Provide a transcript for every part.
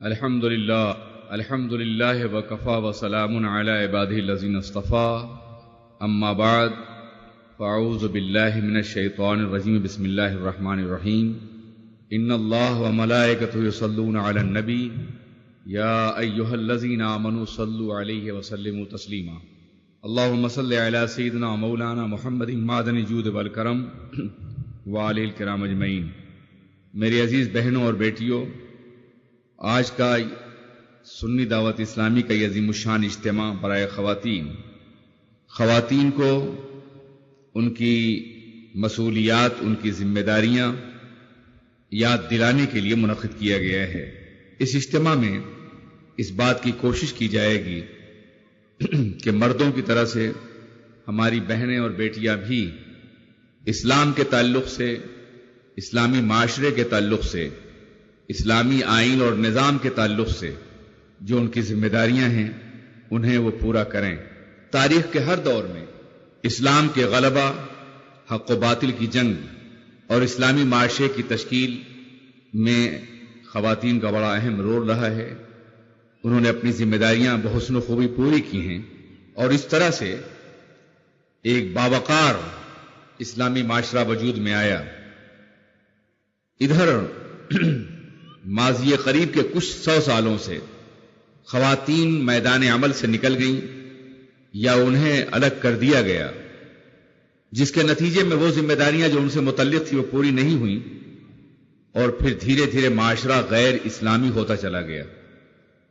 الحمد للہ وکفا وسلام علی عبادہ الذین اصطفى اما بعد فاعوذ باللہ من الشیطان الرجیم بسم اللہ الرحمن الرحیم ان اللہ وملائکتہ یصلون علی النبی یا ایہا الذین آمنوا صلوا علیہ وسلموا تسلیما اللہم صل علی سیدنا مولانا محمد معدن الجود والکرم وآلہ الکرام اجمعین۔ میری عزیز بہنوں اور بیٹیوں، آج کا سنی دعوت اسلامی کا یہ عظیم الشان اجتماع برائے خواتین کو ان کی مسئولیات، ان کی ذمہ داریاں یاد دلانے کے لیے منعقد کیا گیا ہے۔ اس اجتماع میں اس بات کی کوشش کی جائے گی کہ مردوں کی طرح سے ہماری بہنیں اور بیٹیاں بھی اسلام کے تعلق سے، اسلامی معاشرے کے تعلق سے، اسلامی آئین اور نظام کے تعلق سے جو ان کی ذمہ داریاں ہیں انہیں وہ پورا کریں۔ تاریخ کے ہر دور میں اسلام کے غلبہ، حق و باطل کی جنگ اور اسلامی معاشرے کی تشکیل میں خواتین کا بڑا اہم رول رہا ہے۔ انہوں نے اپنی ذمہ داریاں بحسن و خوبی پوری کی ہیں اور اس طرح سے ایک باوقار اسلامی معاشرہ وجود میں آیا۔ ادھر ماضی قریب کے کچھ 100 سالوں سے خواتین میدان عمل سے نکل گئیں یا انہیں الگ کر دیا گیا، جس کے نتیجے میں وہ ذمہ داریاں جو ان سے متعلق تھی وہ پوری نہیں ہوئیں اور پھر دھیرے دھیرے معاشرہ غیر اسلامی ہوتا چلا گیا۔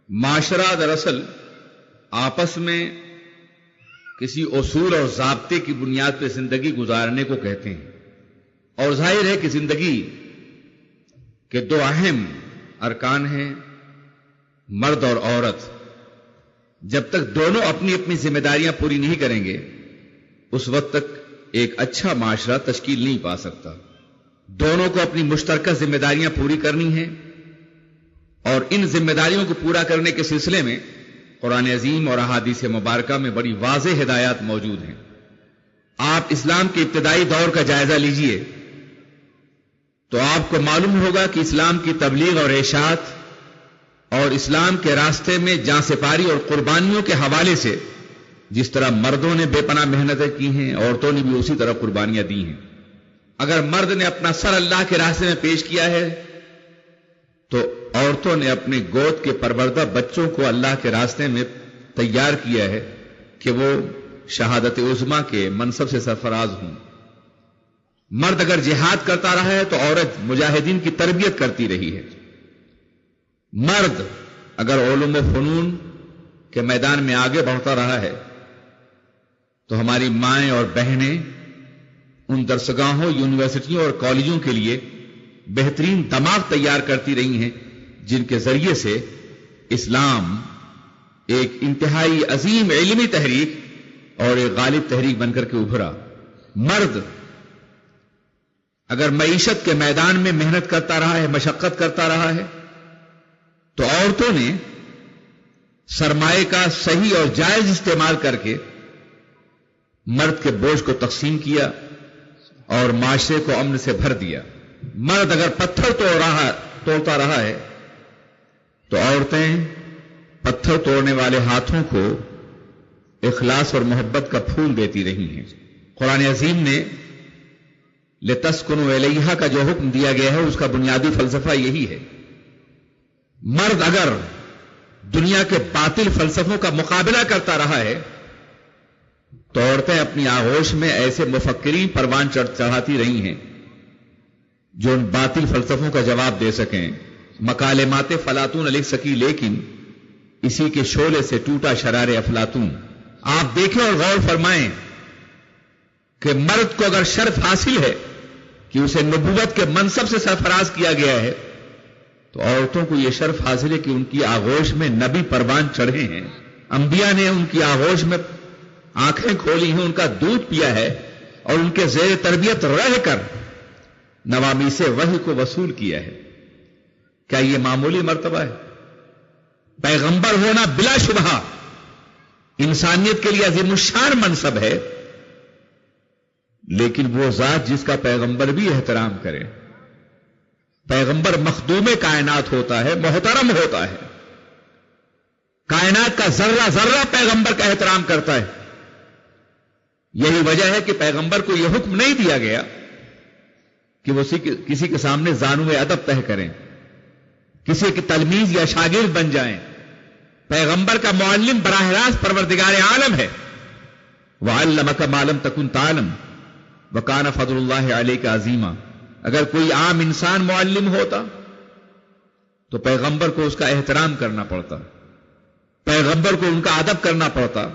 معاشرہ دراصل آپس میں کسی اصول اور ضابطے کی بنیاد پہ زندگی گزارنے کو کہتے ہیں، اور ظاہر ہے کہ زندگی کہ دو اہم ارکان ہیں، مرد اور عورت۔ جب تک دونوں اپنی اپنی ذمہ داریاں پوری نہیں کریں گے اس وقت تک ایک اچھا معاشرہ تشکیل نہیں پا سکتا۔ دونوں کو اپنی مشترکہ ذمہ داریاں پوری کرنی ہیں، اور ان ذمہ داریوں کو پورا کرنے کے سلسلے میں قرآن عظیم اور احادیث مبارکہ میں بڑی واضح ہدایات موجود ہیں۔ آپ اسلام کے ابتدائی دور کا جائزہ لیجئے تو آپ کو معلوم ہوگا کہ اسلام کی تبلیغ اور ارشاد اور اسلام کے راستے میں جاں سپاری اور قربانیوں کے حوالے سے جس طرح مردوں نے بے پناہ محنتیں کی ہیں، عورتوں نے بھی اسی طرح قربانیاں دی ہیں۔ اگر مرد نے اپنا سر اللہ کے راستے میں پیش کیا ہے تو عورتوں نے اپنے گود کے پروردہ بچوں کو اللہ کے راستے میں تیار کیا ہے کہ وہ شہادت عظمیٰ کے منصب سے سرفراز ہوں۔ مرد اگر جہاد کرتا رہا ہے تو عورت مجاہدین کی تربیت کرتی رہی ہے۔ مرد اگر علوم و فنون کے میدان میں آگے بڑھتا رہا ہے تو ہماری مائیں اور بہنیں ان درسگاہوں، یونیورسٹیوں اور کالجوں کے لیے بہترین دماغ تیار کرتی رہی ہیں جن کے ذریعے سے اسلام ایک انتہائی عظیم علمی تحریک اور ایک غالب تحریک بن کر کے ابھرا۔ مرد اگر معیشت کے میدان میں محنت کرتا رہا ہے، مشقت کرتا رہا ہے، تو عورتوں نے سرمایہ کا صحیح اور جائز استعمال کر کے مرد کے بوجھ کو تقسیم کیا اور معاشرے کو امن سے بھر دیا۔ مرد اگر پتھر توڑتا رہا ہے تو عورتیں پتھر توڑنے والے ہاتھوں کو اخلاص اور محبت کا پھول دیتی رہی ہیں۔ قرآن عظیم نے لِتَسْكُنُوا إِلَيْهَا کا جو حکم دیا گیا ہے اس کا بنیادی فلسفہ یہی ہے۔ مرد اگر دنیا کے باطل فلسفوں کا مقابلہ کرتا رہا ہے تو عورتیں اپنی آغوش میں ایسے مفکرین پروان چڑھاتی رہی ہیں جو ان باطل فلسفوں کا جواب دے سکیں۔ مکالمات فلاطون لکھ سکی لیکن اسی کے شعلے سے ٹوٹا شرار افلاطون۔ آپ دیکھیں اور غور فرمائیں کہ مرد کو اگر شرف حاصل ہے کہ اسے نبوت کے منصب سے سرفراز کیا گیا ہے تو عورتوں کو یہ شرف حاصل ہے کہ ان کی آغوش میں نبی پروان چڑھے ہیں، انبیاء نے ان کی آغوش میں آنکھیں کھولی ہیں، ان کا دودھ پیا ہے اور ان کے زیر تربیت رہ کر نوامیس وحی کو وصول کیا ہے۔ کیا یہ معمولی مرتبہ ہے؟ پیغمبر ہونا بلا شبہ انسانیت کے لیے عظیم الشان منصب ہے، لیکن وہ ذات جس کا پیغمبر بھی احترام کرے، پیغمبر مخدوم کائنات ہوتا ہے، محترم ہوتا ہے، کائنات کا ذرہ ذرہ پیغمبر کا احترام کرتا ہے. یہی وجہ ہے کہ پیغمبر کو یہ حکم نہیں دیا گیا کہ وہ کسی کے سامنے زانو ادب طے کریں، کسی کی تلمیذ یا شاگرد بن جائیں. پیغمبر کا معلم براہ راست پروردگار عالم ہے. وَعَلَّمَكَ مَا لَمْ تَكُنْ تَعْلَمْ وَكَانَ فَضْلُ اللَّهِ عَلَيْكَ عَظِيمًا. اگر کوئی عام انسان معلم ہوتا تو پیغمبر کو اس کا احترام کرنا پڑتا، پیغمبر کو ان کا ادب کرنا پڑتا،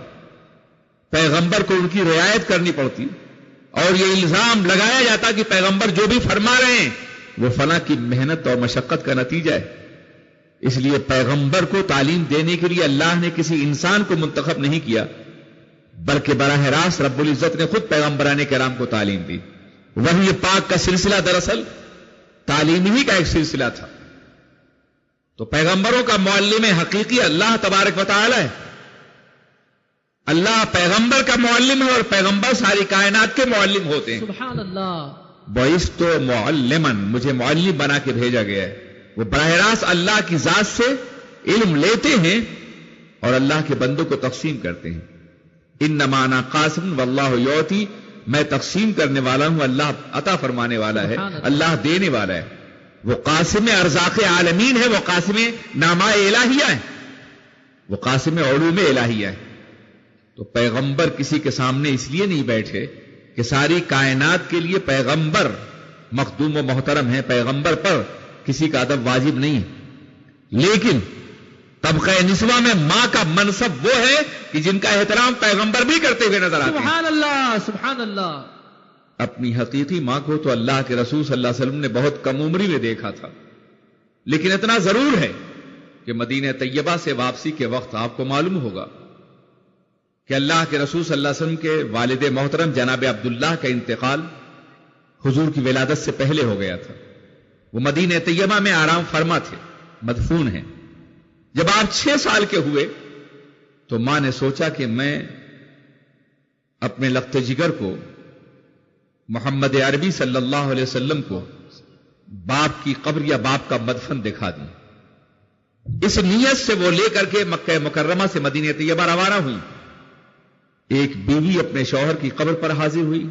پیغمبر کو ان کی رعایت کرنی پڑتی، اور یہ الزام لگایا جاتا کہ پیغمبر جو بھی فرما رہے ہیں وہ فلاں کی محنت اور مشقت کا نتیجہ ہے. اس لیے پیغمبر کو تعلیم دینے کے لیے اللہ نے کسی انسان کو منتخب نہیں کیا، بلکہ براہ راست رب العزت نے خود پیغمبران کرام کو تعلیم دی. وحی پاک کا سلسلہ دراصل تعلیم ہی کا ایک سلسلہ تھا. تو پیغمبروں کا معلم حقیقی اللہ تبارک و تعالی ہے. اللہ پیغمبر کا معلم ہے اور پیغمبر ساری کائنات کے معلم ہوتے ہیں. سبحان اللہ. بعثت معلما، مجھے معلم بنا کے بھیجا گیا ہے. وہ براہ راست اللہ کی ذات سے علم لیتے ہیں اور اللہ کے بندوں کو تقسیم کرتے ہیں. انما انا قاسم واللہ یعطی، میں تقسیم کرنے والا ہوں، اللہ عطا فرمانے والا ہے، اللہ دینے والا ہے. وہ قاسم ارزاق عالمین ہے، وہ قاسم نامہ الہیہ ہے، وہ قاسم علوم الہیہ ہے. تو پیغمبر کسی کے سامنے اس لیے نہیں بیٹھے کہ ساری کائنات کے لیے پیغمبر مخدوم و محترم ہے، پیغمبر پر کسی کا ادب واجب نہیں ہے. لیکن طبقہ نسواں میں ماں کا منصب وہ ہے کہ جن کا احترام پیغمبر بھی کرتے ہوئے نظر آتے ہیں. سبحان اللہ، سبحان اللہ. اپنی حقیقی ماں کو تو اللہ کے رسول صلی اللہ علیہ وسلم نے بہت کم عمری میں دیکھا تھا، لیکن اتنا ضرور ہے کہ مدینہ طیبہ سے واپسی کے وقت آپ کو معلوم ہوگا کہ اللہ کے رسول صلی اللہ علیہ وسلم کے والد محترم جناب عبداللہ کا انتقال حضور کی ولادت سے پہلے ہو گیا تھا. وہ مدینہ طیبہ میں آرام فرما تھے، مدفون ہیں. جب آپ 6 سال کے ہوئے تو ماں نے سوچا کہ میں اپنے لخت جگر کو محمد عربی صلی اللہ علیہ وسلم کو باپ کی قبر یا باپ کا مدفن دکھا دوں. اس نیت سے وہ لے کر کے مکہ مکرمہ سے مدینہ طیبہ روانہ ہوئی. ایک بیوی اپنے شوہر کی قبر پر حاضر ہوئی،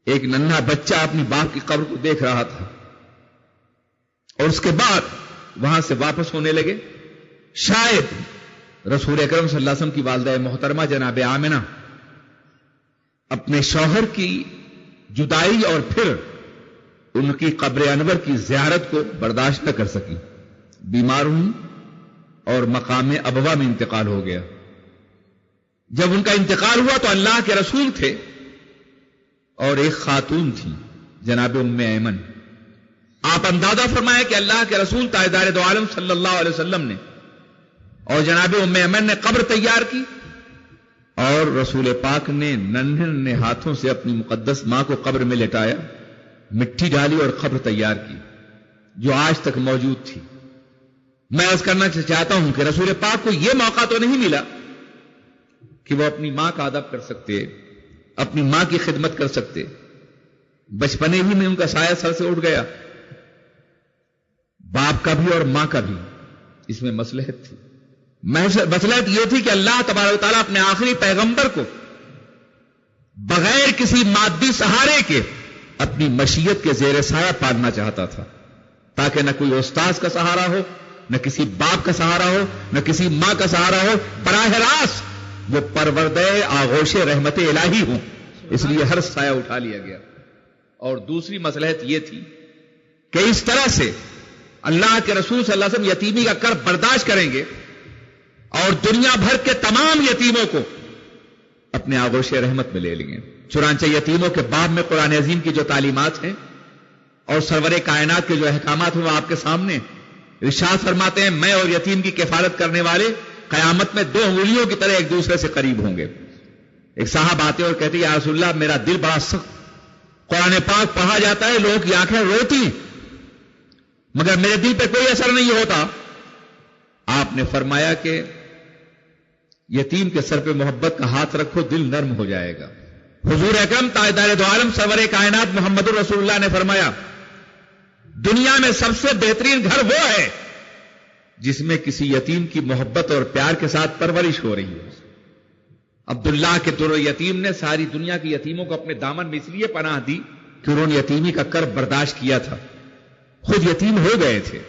ایک ننھا بچہ اپنی باپ کی قبر کو دیکھ رہا تھا، اور اس کے بعد وہاں سے واپس ہونے لگے. شاید رسول اکرم صلی اللہ علیہ وسلم کی والدہ محترمہ جناب آمنہ اپنے شوہر کی جدائی اور پھر ان کی قبر انور کی زیارت کو برداشت نہ کر سکی، بیمار ہوئی اور مقام ابوا میں انتقال ہو گیا. جب ان کا انتقال ہوا تو اللہ کے رسول تھے اور ایک خاتون تھی جناب ام ایمن. آپ اندازہ فرمائیں کہ اللہ کے رسول تاجدار دو عالم صلی اللہ علیہ وسلم نے اور جناب ام ایمن نے قبر تیار کی، اور رسول پاک نے ننھے ہاتھوں سے اپنی مقدس ماں کو قبر میں لٹایا، مٹی ڈالی اور قبر تیار کی جو آج تک موجود تھی. میں عرض کرنا چاہتا ہوں کہ رسول پاک کو یہ موقع تو نہیں ملا کہ وہ اپنی ماں کا ادب کر سکتے، اپنی ماں کی خدمت کر سکتے. بچپنے ہی میں ان کا سایہ سر سے اٹھ گیا. باپ کا بھی اور ماں کا بھی اس میں مصلحت تھی. مصلحت یہ تھی کہ اللہ تبارک و تعالیٰ اپنے آخری پیغمبر کو بغیر کسی مادی سہارے کے اپنی مشیت کے زیر سایہ پالنا چاہتا تھا، تاکہ نہ کوئی استاذ کا سہارا ہو، نہ کسی باپ کا سہارا ہو، نہ کسی ماں کا سہارا ہو. براہ راست وہ پروردہ آغوش رحمت الہی ہوں، اس لیے ہر سایہ اٹھا لیا گیا. اور دوسری مصلحت یہ تھی کہ اس طرح سے اللہ کے رسول صلی اللہ علیہ وسلم یتیمی کا کرب برداشت کریں گے اور دنیا بھر کے تمام یتیموں کو اپنے آغوش رحمت میں لے لیں گے. چنانچہ یتیموں کے باب میں قرآن عظیم کی جو تعلیمات ہیں اور سرور کائنات کے جو احکامات ہیں وہ آپ کے سامنے. ارشاد فرماتے ہیں میں اور یتیم کی کفالت کرنے والے قیامت میں 2 انگلیوں کی طرح ایک دوسرے سے قریب ہوں گے. ایک صاحب آتے اور کہتے یا رسول اللہ میرا دل بڑا سخت، قرآن پاک پڑھا جاتا ہے، لوگوں کی آنکھیں روتی مگر میرے دل پہ کوئی اثر نہیں ہوتا. آپ نے فرمایا کہ یتیم کے سر پہ محبت کا ہاتھ رکھو، دل نرم ہو جائے گا. حضور اکرم تاجدار دو عالم سرور کائنات محمد الرسول اللہ نے فرمایا دنیا میں سب سے بہترین گھر وہ ہے جس میں کسی یتیم کی محبت اور پیار کے ساتھ پرورش ہو رہی ہے. عبداللہ کے در یتیم نے ساری دنیا کے یتیموں کو اپنے دامن میں اس لیے پناہ دی کہ انہوں نے یتیمی کا کرب برداشت کیا تھا، خود یتیم ہو گئے تھے.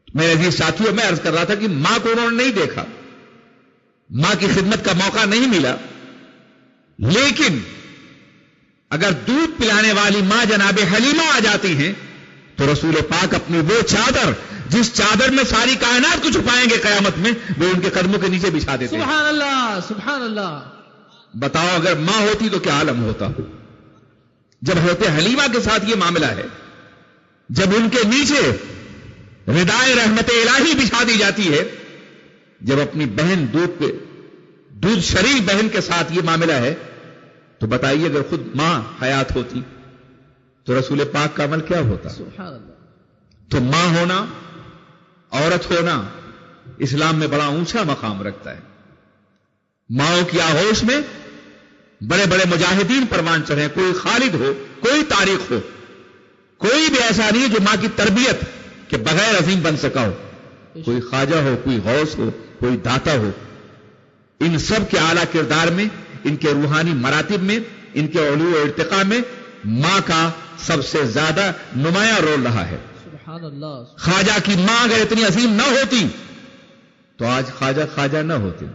میرے عزیز ساتھیوں، میں عرض کر رہا تھا کہ ماں کو انہوں نے نہیں دیکھا، ماں کی خدمت کا موقع نہیں ملا، لیکن اگر دودھ پلانے والی ماں جناب حلیمہ آ جاتی ہیں تو رسول پاک اپنی وہ چادر جس چادر میں ساری کائنات کو چھپائیں گے قیامت میں، وہ ان کے قدموں کے نیچے بچھا دیتے ہیں. سبحان اللہ سبحان اللہ. بتاؤ اگر ماں ہوتی تو کیا عالم ہوتا. جب حضرت حلیمہ کے ساتھ یہ معاملہ ہے، جب ان کے نیچے ردائے رحمت الہی بچھا دی جاتی ہے، جب اپنی بہن دودھ شریک بہن کے ساتھ یہ معاملہ ہے، تو بتائیے اگر خود ماں حیات ہوتی تو رسول پاک کا عمل کیا ہوتا. سبحان اللہ. تو ماں ہونا، عورت ہونا اسلام میں بڑا اونچا مقام رکھتا ہے. ماؤں کی آغوش میں بڑے بڑے مجاہدین پروان چڑھے، کوئی خالد ہو، کوئی طارق ہو، کوئی بھی ایسا نہیں جو ماں کی تربیت کے بغیر عظیم بن سکا ہو. کوئی خواجہ ہو، کوئی غوث ہو، کوئی داتا ہو. ان سب کے اعلیٰ کردار میں، ان کے روحانی مراتب میں، ان کے علو و ارتقاء میں ماں کا سب سے زیادہ نمایاں رول رہا ہے. سبحان اللہ. خواجہ کی ماں اگر اتنی عظیم نہ ہوتی تو آج خواجہ نہ ہوتے.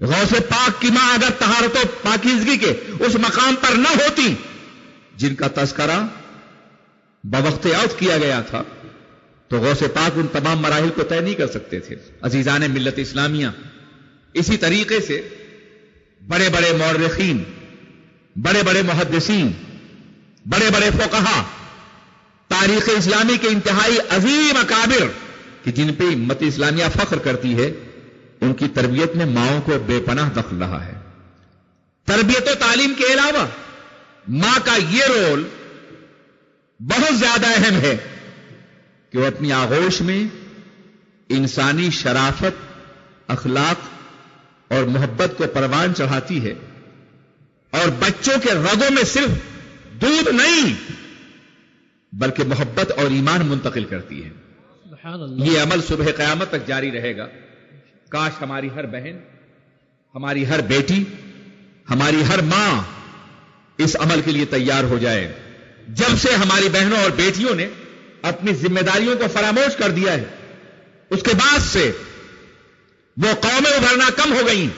غوث پاک کی ماں اگر طہارت و پاکیزگی کے اس مقام پر نہ ہوتی جن کا تذکرہ بوقت عود کیا گیا تھا، تو غوث پاک ان تمام مراحل کو طے نہیں کر سکتے تھے. عزیزان ملت اسلامیہ، اسی طریقے سے بڑے بڑے مورخین، بڑے بڑے محدثین، بڑے بڑے فقہا، تاریخ اسلامی کے انتہائی عظیم اکابر کہ جن پہ امت اسلامیہ فخر کرتی ہے، ان کی تربیت میں ماؤں کو بے پناہ دخل رہا ہے. تربیت و تعلیم کے علاوہ ماں کا یہ رول بہت زیادہ اہم ہے کہ وہ اپنی آغوش میں انسانی شرافت، اخلاق اور محبت کو پروان چڑھاتی ہے، اور بچوں کے رگوں میں صرف دودھ نہیں بلکہ محبت اور ایمان منتقل کرتی ہے. سبحان اللہ. یہ عمل صبح قیامت تک جاری رہے گا. کاش ہماری ہر بہن، ہماری ہر بیٹی، ہماری ہر ماں اس عمل کے لیے تیار ہو جائے. جب سے ہماری بہنوں اور بیٹیوں نے اپنی ذمہ داریوں کو فراموش کر دیا ہے، اس کے بعد سے وہ قومیں ابھرنا کم ہو گئیں،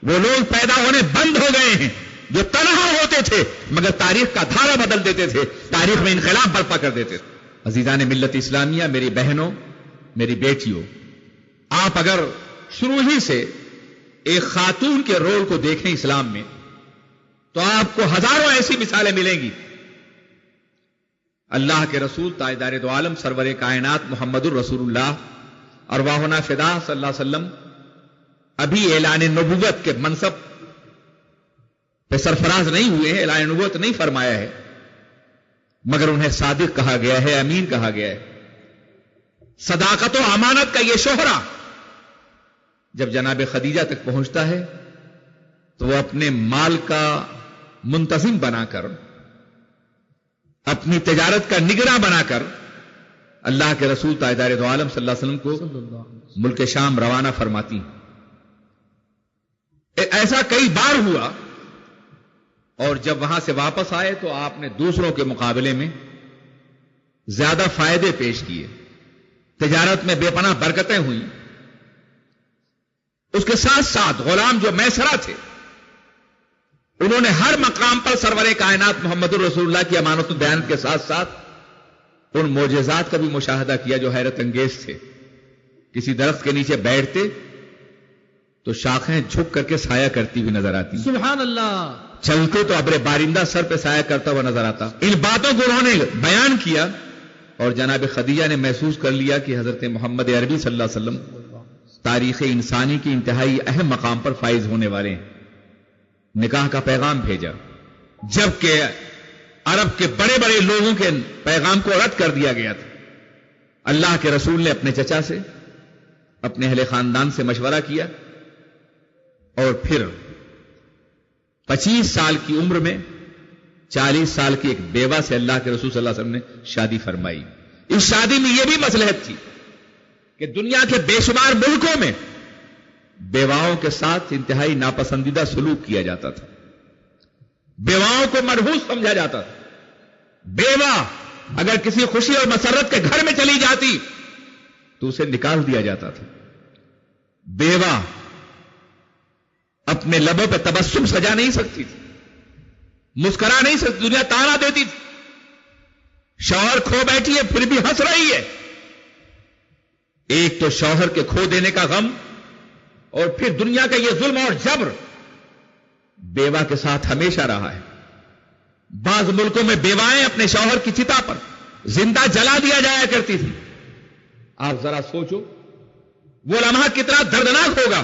وہ لوگ پیدا ہونے بند ہو گئے ہیں جو تنہا ہوتے تھے مگر تاریخ کا دھارا بدل دیتے تھے، تاریخ میں انقلاب برپا کر دیتے تھے. عزیزان ملت اسلامیہ، میری بہنوں، میری بیٹیوں، آپ اگر شروع ہی سے ایک خاتون کے رول کو دیکھیں اسلام میں تو آپ کو ہزاروں ایسی مثالیں ملیں گی. اللہ کے رسول تاجدار دو عالم سرور کائنات محمد الرسول اللہ ارواحنا فدا صلی اللہ علیہ وسلم ابھی اعلان نبوت کے منصب پہ سرفراز نہیں ہوئے ہیں، اعلان نبوت نہیں فرمایا ہے، مگر انہیں صادق کہا گیا ہے، امین کہا گیا ہے. صداقت و امانت کا یہ شوہرہ جب جناب خدیجہ تک پہنچتا ہے تو وہ اپنے مال کا منتظم بنا کر، اپنی تجارت کا نگراں بنا کر اللہ کے رسول تاجدار دو عالم صلی اللہ علیہ وسلم کو ملک شام روانہ فرماتی. ایسا کئی بار ہوا، اور جب وہاں سے واپس آئے تو آپ نے دوسروں کے مقابلے میں زیادہ فائدے پیش کیے، تجارت میں بے پناہ برکتیں ہوئیں. اس کے ساتھ ساتھ غلام جو میسرہ تھے، انہوں نے ہر مقام پر سرور کائنات محمد الرسول اللہ کی امانت و دیانت کے ساتھ ساتھ ان معجزات کا بھی مشاہدہ کیا جو حیرت انگیز تھے. کسی درخت کے نیچے بیٹھتے تو شاخیں جھک کر کے سایہ کرتی ہوئی نظر آتی، سبحان اللہ. چلتے تو ابر بارندہ سر پہ سایہ کرتا ہوا نظر آتا. ان باتوں کو انہوں نے بیان کیا اور جناب خدیجہ نے محسوس کر لیا کہ حضرت محمد عربی صلی اللہ علیہ وسلم تاریخ انسانی کی انتہائی اہم مقام پر فائز ہونے والے ہیں. نکاح کا پیغام بھیجا، جبکہ عرب کے بڑے بڑے لوگوں کے پیغام کو رد کر دیا گیا تھا. اللہ کے رسول نے اپنے چچا سے، اپنے اہل خاندان سے مشورہ کیا اور پھر 25 سال کی عمر میں 40 سال کی ایک بیوہ سے اللہ کے رسول صلی اللہ علیہ وسلم نے شادی فرمائی. اس شادی میں یہ بھی مصلحت تھی کہ دنیا کے بے شمار ملکوں میں بیواؤں کے ساتھ انتہائی ناپسندیدہ سلوک کیا جاتا تھا. بیواؤں کو منحوس سمجھا جاتا تھا. بیوہ اگر کسی خوشی اور مسرت کے گھر میں چلی جاتی تو اسے نکال دیا جاتا تھا. بیوہ اپنے لبوں پہ تبسم سجا نہیں سکتی تھی, مسکرا نہیں سکتی, دنیا تانا دیتی تھی. شوہر کھو بیٹھی ہے پھر بھی ہنس رہی ہے. ایک تو شوہر کے کھو دینے کا غم, اور پھر دنیا کا یہ ظلم اور جبر بیوہ کے ساتھ ہمیشہ رہا ہے. بعض ملکوں میں بیوائیں اپنے شوہر کی چتا پر زندہ جلا دیا جایا کرتی تھی. آپ ذرا سوچو وہ لمحہ کتنا دردناک ہوگا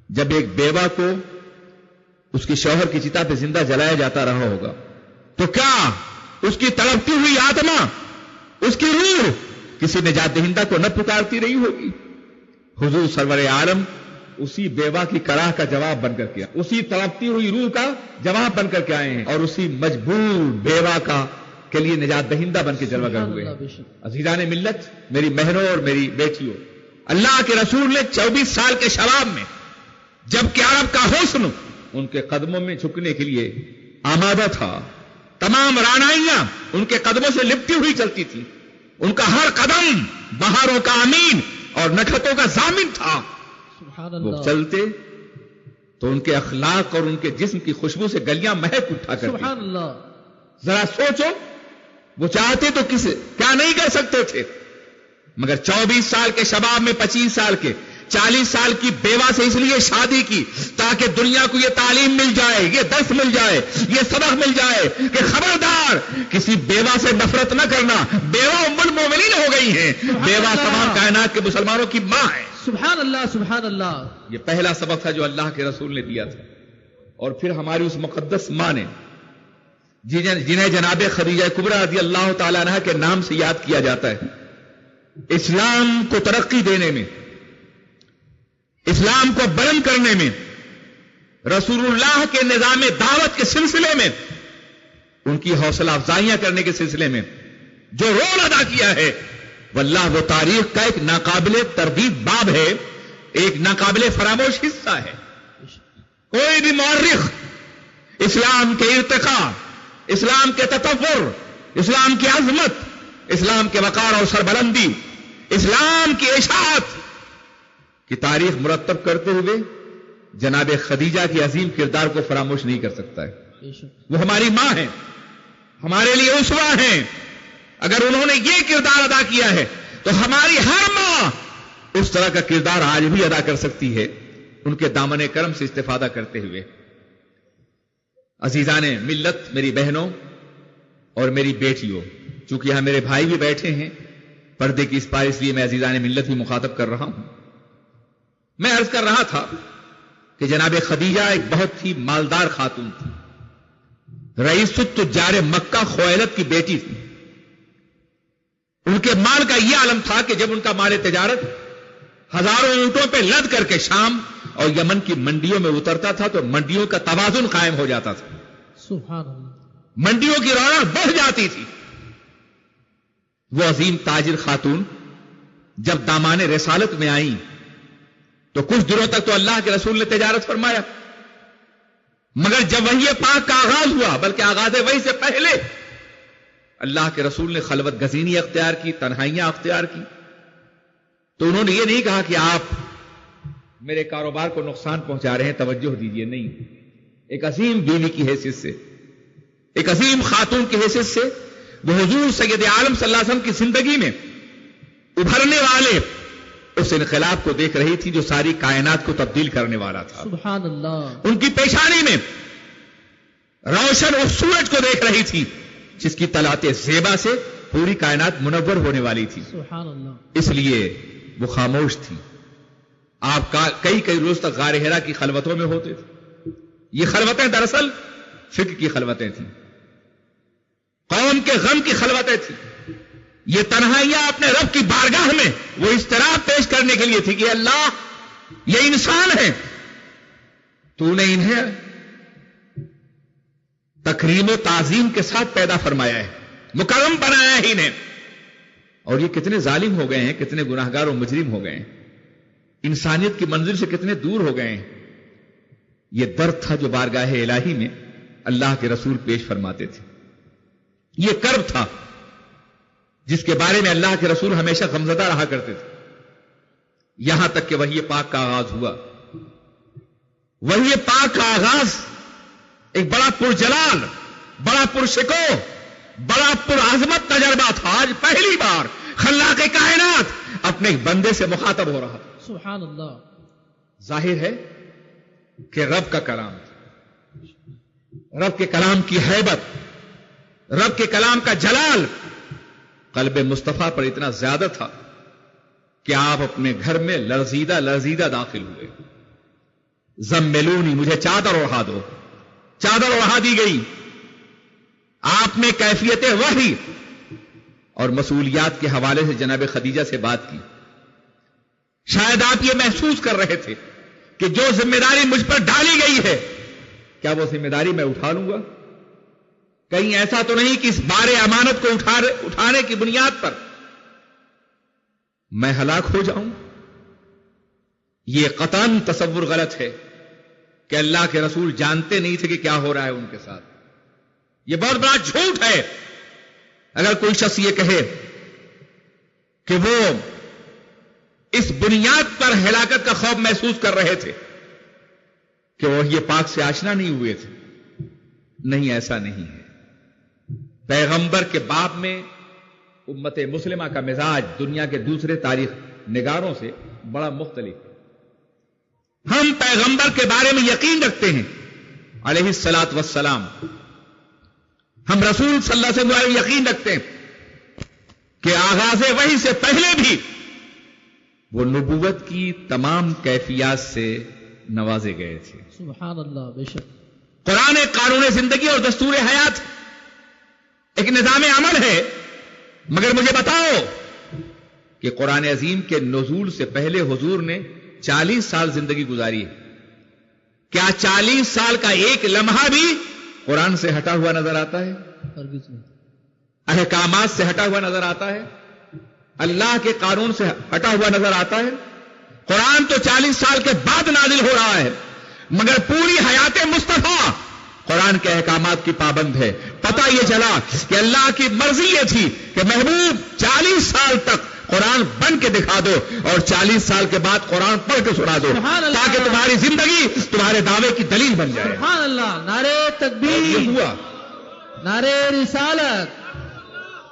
جب ایک بیوہ کو اس کی شوہر کی چتا پہ زندہ جلایا جاتا رہا ہوگا. تو کیا اس کی تڑپتی ہوئی آتما, اس کی روح کسی نجات دہندہ کو نہ پکارتی رہی ہوگی؟ حضور سرور عالم اسی بیوہ کی کراہ کا جواب بن کر کے, اسی تڑپتی ہوئی روح کا جواب بن کر کے آئے ہیں, اور اسی مجبور بیوہ کا کے لیے نجات دہندہ بن کے جلوہ گر ہوئے ہیں. عزیزان ملت, میری بہنوں اور میری بیٹیوں, اللہ کے رسول نے 24 سال کے شباب میں جبکہ عرب کا حسن ان کے قدموں میں جھکنے کے لیے آمادہ تھا, تمام رعنائیاں ان کے قدموں سے لپٹی ہوئی چلتی تھی, ان کا ہر قدم بہاروں کا امین اور نکھتوں کا ضامن تھا. وہ چلتے تو ان کے اخلاق اور ان کے جسم کی خوشبو سے گلیاں مہک اٹھا کرتی. ذرا سوچو وہ چاہتے تو کیا نہیں کر سکتے تھے, مگر 24 سال کے شباب میں 25 سال کے 40 سال کی بیوہ سے اس لیے شادی کی تاکہ دنیا کو یہ تعلیم مل جائے, یہ درس مل جائے, یہ سبق مل جائے کہ خبردار کسی بیوہ سے نفرت نہ کرنا. بیوہ ام المومنین ہو گئی ہیں, بیوہ تمام کائنات کے مسلمانوں کی ماں ہے. سبحان اللہ سبحان اللہ. یہ پہلا سبق تھا جو اللہ کے رسول نے دیا تھا. اور پھر ہماری اس مقدس ماں نے جنہیں جناب خدیجہ کبریٰ رضی اللہ تعالیٰ عنہا کے نام سے یاد کیا جاتا ہے, اسلام کو ترقی دینے میں, اسلام کو بلند کرنے میں, رسول اللہ کے نظام دعوت کے سلسلے میں, ان کی حوصلہ افزائیاں کرنے کے سلسلے میں جو رول ادا کیا ہے, واللہ وہ تاریخ کا ایک ناقابل تردید باب ہے, ایک ناقابل فراموش حصہ ہے. کوئی بھی مورخ اسلام کے ارتقاء, اسلام کے تطور, اسلام کی عظمت, اسلام کے وقار اور سربلندی, اسلام کی اشاعت کی تاریخ مرتب کرتے ہوئے جناب خدیجہ کی عظیم کردار کو فراموش نہیں کر سکتا ہے. وہ ہماری ماں ہیں, ہمارے لیے اسوہ ہیں. اگر انہوں نے یہ کردار ادا کیا ہے تو ہماری ہر ماں اس طرح کا کردار آج بھی ادا کر سکتی ہے, ان کے دامن کرم سے استفادہ کرتے ہوئے. عزیزان ملت, میری بہنوں اور میری بیٹیوں, چونکہ یہاں میرے بھائی بھی بیٹھے ہیں پردے کی اس پار, اس لیے میں عزیزان ملت بھی مخاطب کر رہا ہوں. میں عرض کر رہا تھا کہ جناب خدیجہ ایک بہت ہی مالدار خاتون تھی, رئیس التجار مکہ خویلد کی بیٹی تھی. ان کے مال کا یہ عالم تھا کہ جب ان کا مال تجارت ہزاروں اونٹوں پہ لد کر کے شام اور یمن کی منڈیوں میں اترتا تھا تو منڈیوں کا توازن قائم ہو جاتا تھا, سبحان اللہ, منڈیوں کی رونق بڑھ جاتی تھی. وہ عظیم تاجر خاتون جب دامان رسالت میں آئیں تو کچھ دنوں تک تو اللہ کے رسول نے تجارت فرمایا, مگر جب وحی پاک کا آغاز ہوا, بلکہ آغاز وحی سے پہلے اللہ کے رسول نے خلوت گزینی اختیار کی, تنہائیاں اختیار کی, تو انہوں نے یہ نہیں کہا کہ آپ میرے کاروبار کو نقصان پہنچا رہے ہیں, توجہ دیجیے. نہیں, ایک عظیم بیوی کی حیثیت سے, ایک عظیم خاتون کی حیثیت سے وہ حضور سید عالم صلی اللہ علیہ وسلم کی زندگی میں ابھرنے والے اس انقلاب کو دیکھ رہی تھی جو ساری کائنات کو تبدیل کرنے والا تھا. سبحان اللہ. ان کی پیشانی میں روشن اس سورج کو دیکھ رہی تھی جس کی طلعت زیبا سے پوری کائنات منور ہونے والی تھی. سبحان اللہ. اس لیے وہ خاموش تھی. آپ کئی روز تک غار حرا کی خلوتوں میں ہوتے تھے. یہ خلوتیں دراصل فکر کی خلوتیں تھیں, قوم کے غم کی خلوتیں تھیں. یہ تنہائیاں اپنے رب کی بارگاہ میں وہ اضطراب پیش کرنے کے لیے تھی کہ اللہ, یہ انسان ہے, تو نے انہیں تکریم و تعظیم کے ساتھ پیدا فرمایا ہے، مکرم بنایا ہی نے. اور یہ کتنے ظالم ہو گئے ہیں، کتنے گناہگار و مجرم ہو گئے ہیں، انسانیت کی منزل سے کتنے دور ہو گئے ہیں. یہ درد تھا جو بارگاہ الہی میں اللہ کے رسول پیش فرماتے تھے. یہ کرب تھا جس کے بارے میں اللہ کے رسول ہمیشہ غمزدہ رہا کرتے تھے. یہاں تک کہ وحی پاک کا آغاز ہوا. وحی پاک کا آغاز ایک بڑا پرجلال، بڑا پرشکو، بڑا پرعظمت تجربہ تھا. آج پہلی بار خلاق کائنات اپنے ایک بندے سے مخاطب ہو رہا تھا. سبحان اللہ. ظاہر ہے کہ رب کا کلام، رب کے کلام کی ہیبت، رب کے کلام کا جلال قلب مصطفیٰ پر اتنا زیادہ تھا کہ آپ اپنے گھر میں لرزیدہ لرزیدہ داخل ہوئے. زملونی، مجھے چادر اڑا دو. چادر اڑا دی گئی. آپ نے کیفیت وحی اور مسئولیات کے حوالے سے جناب خدیجہ سے بات کی. شاید آپ یہ محسوس کر رہے تھے کہ جو ذمہ داری مجھ پر ڈالی گئی ہے، کیا وہ ذمہ داری میں اٹھا لوں گا؟ کہیں ایسا تو نہیں کہ اس بار امانت کو اٹھانے کی بنیاد پر میں ہلاک ہو جاؤں؟ یہ قطعاً تصور غلط ہے کہ اللہ کے رسول جانتے نہیں تھے کہ کیا ہو رہا ہے ان کے ساتھ. یہ بہت بڑا جھوٹ ہے اگر کوئی شخص یہ کہے کہ وہ اس بنیاد پر ہلاکت کا خوف محسوس کر رہے تھے کہ وہ یہ پاک سے آشنا نہیں ہوئے تھے. نہیں، ایسا نہیں ہے. پیغمبر کے باب میں امت مسلمہ کا مزاج دنیا کے دوسرے تاریخ نگاروں سے بڑا مختلف ہے. ہم پیغمبر کے بارے میں یقین رکھتے ہیں علیہ الصلاۃ والسلام. ہم رسول صلی اللہ علیہ وسلم پر یقین رکھتے ہیں کہ آغاز وحی سے پہلے بھی وہ نبوت کی تمام کیفیات سے نوازے گئے تھے. سبحان اللہ. بے شک قرآن ایک قانون زندگی اور دستور حیات، ایک نظام عمل ہے. مگر مجھے بتاؤ کہ قرآن عظیم کے نزول سے پہلے حضور نے 40 سال زندگی گزاری ہے. کیا 40 سال کا ایک لمحہ بھی قرآن سے ہٹا ہوا نظر آتا ہے؟ ہرگز نہیں. احکامات سے ہٹا ہوا نظر آتا ہے؟ اللہ کے قانون سے ہٹا ہوا نظر آتا ہے؟ قرآن تو 40 سال کے بعد نازل ہو رہا ہے، مگر پوری حیات مصطفیٰ قرآن کے احکامات کی پابند ہے. پتہ یہ چلا کہ اللہ کی مرضی یہ تھی کہ محبوب 40 سال تک قرآن بن کے دکھا دو اور 40 سال کے بعد قرآن پڑھ کے سنا دو تاکہ تمہاری زندگی تمہارے دعوے کی دلیل بن جائے. سبحان اللہ. نعرہ تکبیر، یہ ہوا. نعرہ رسالت،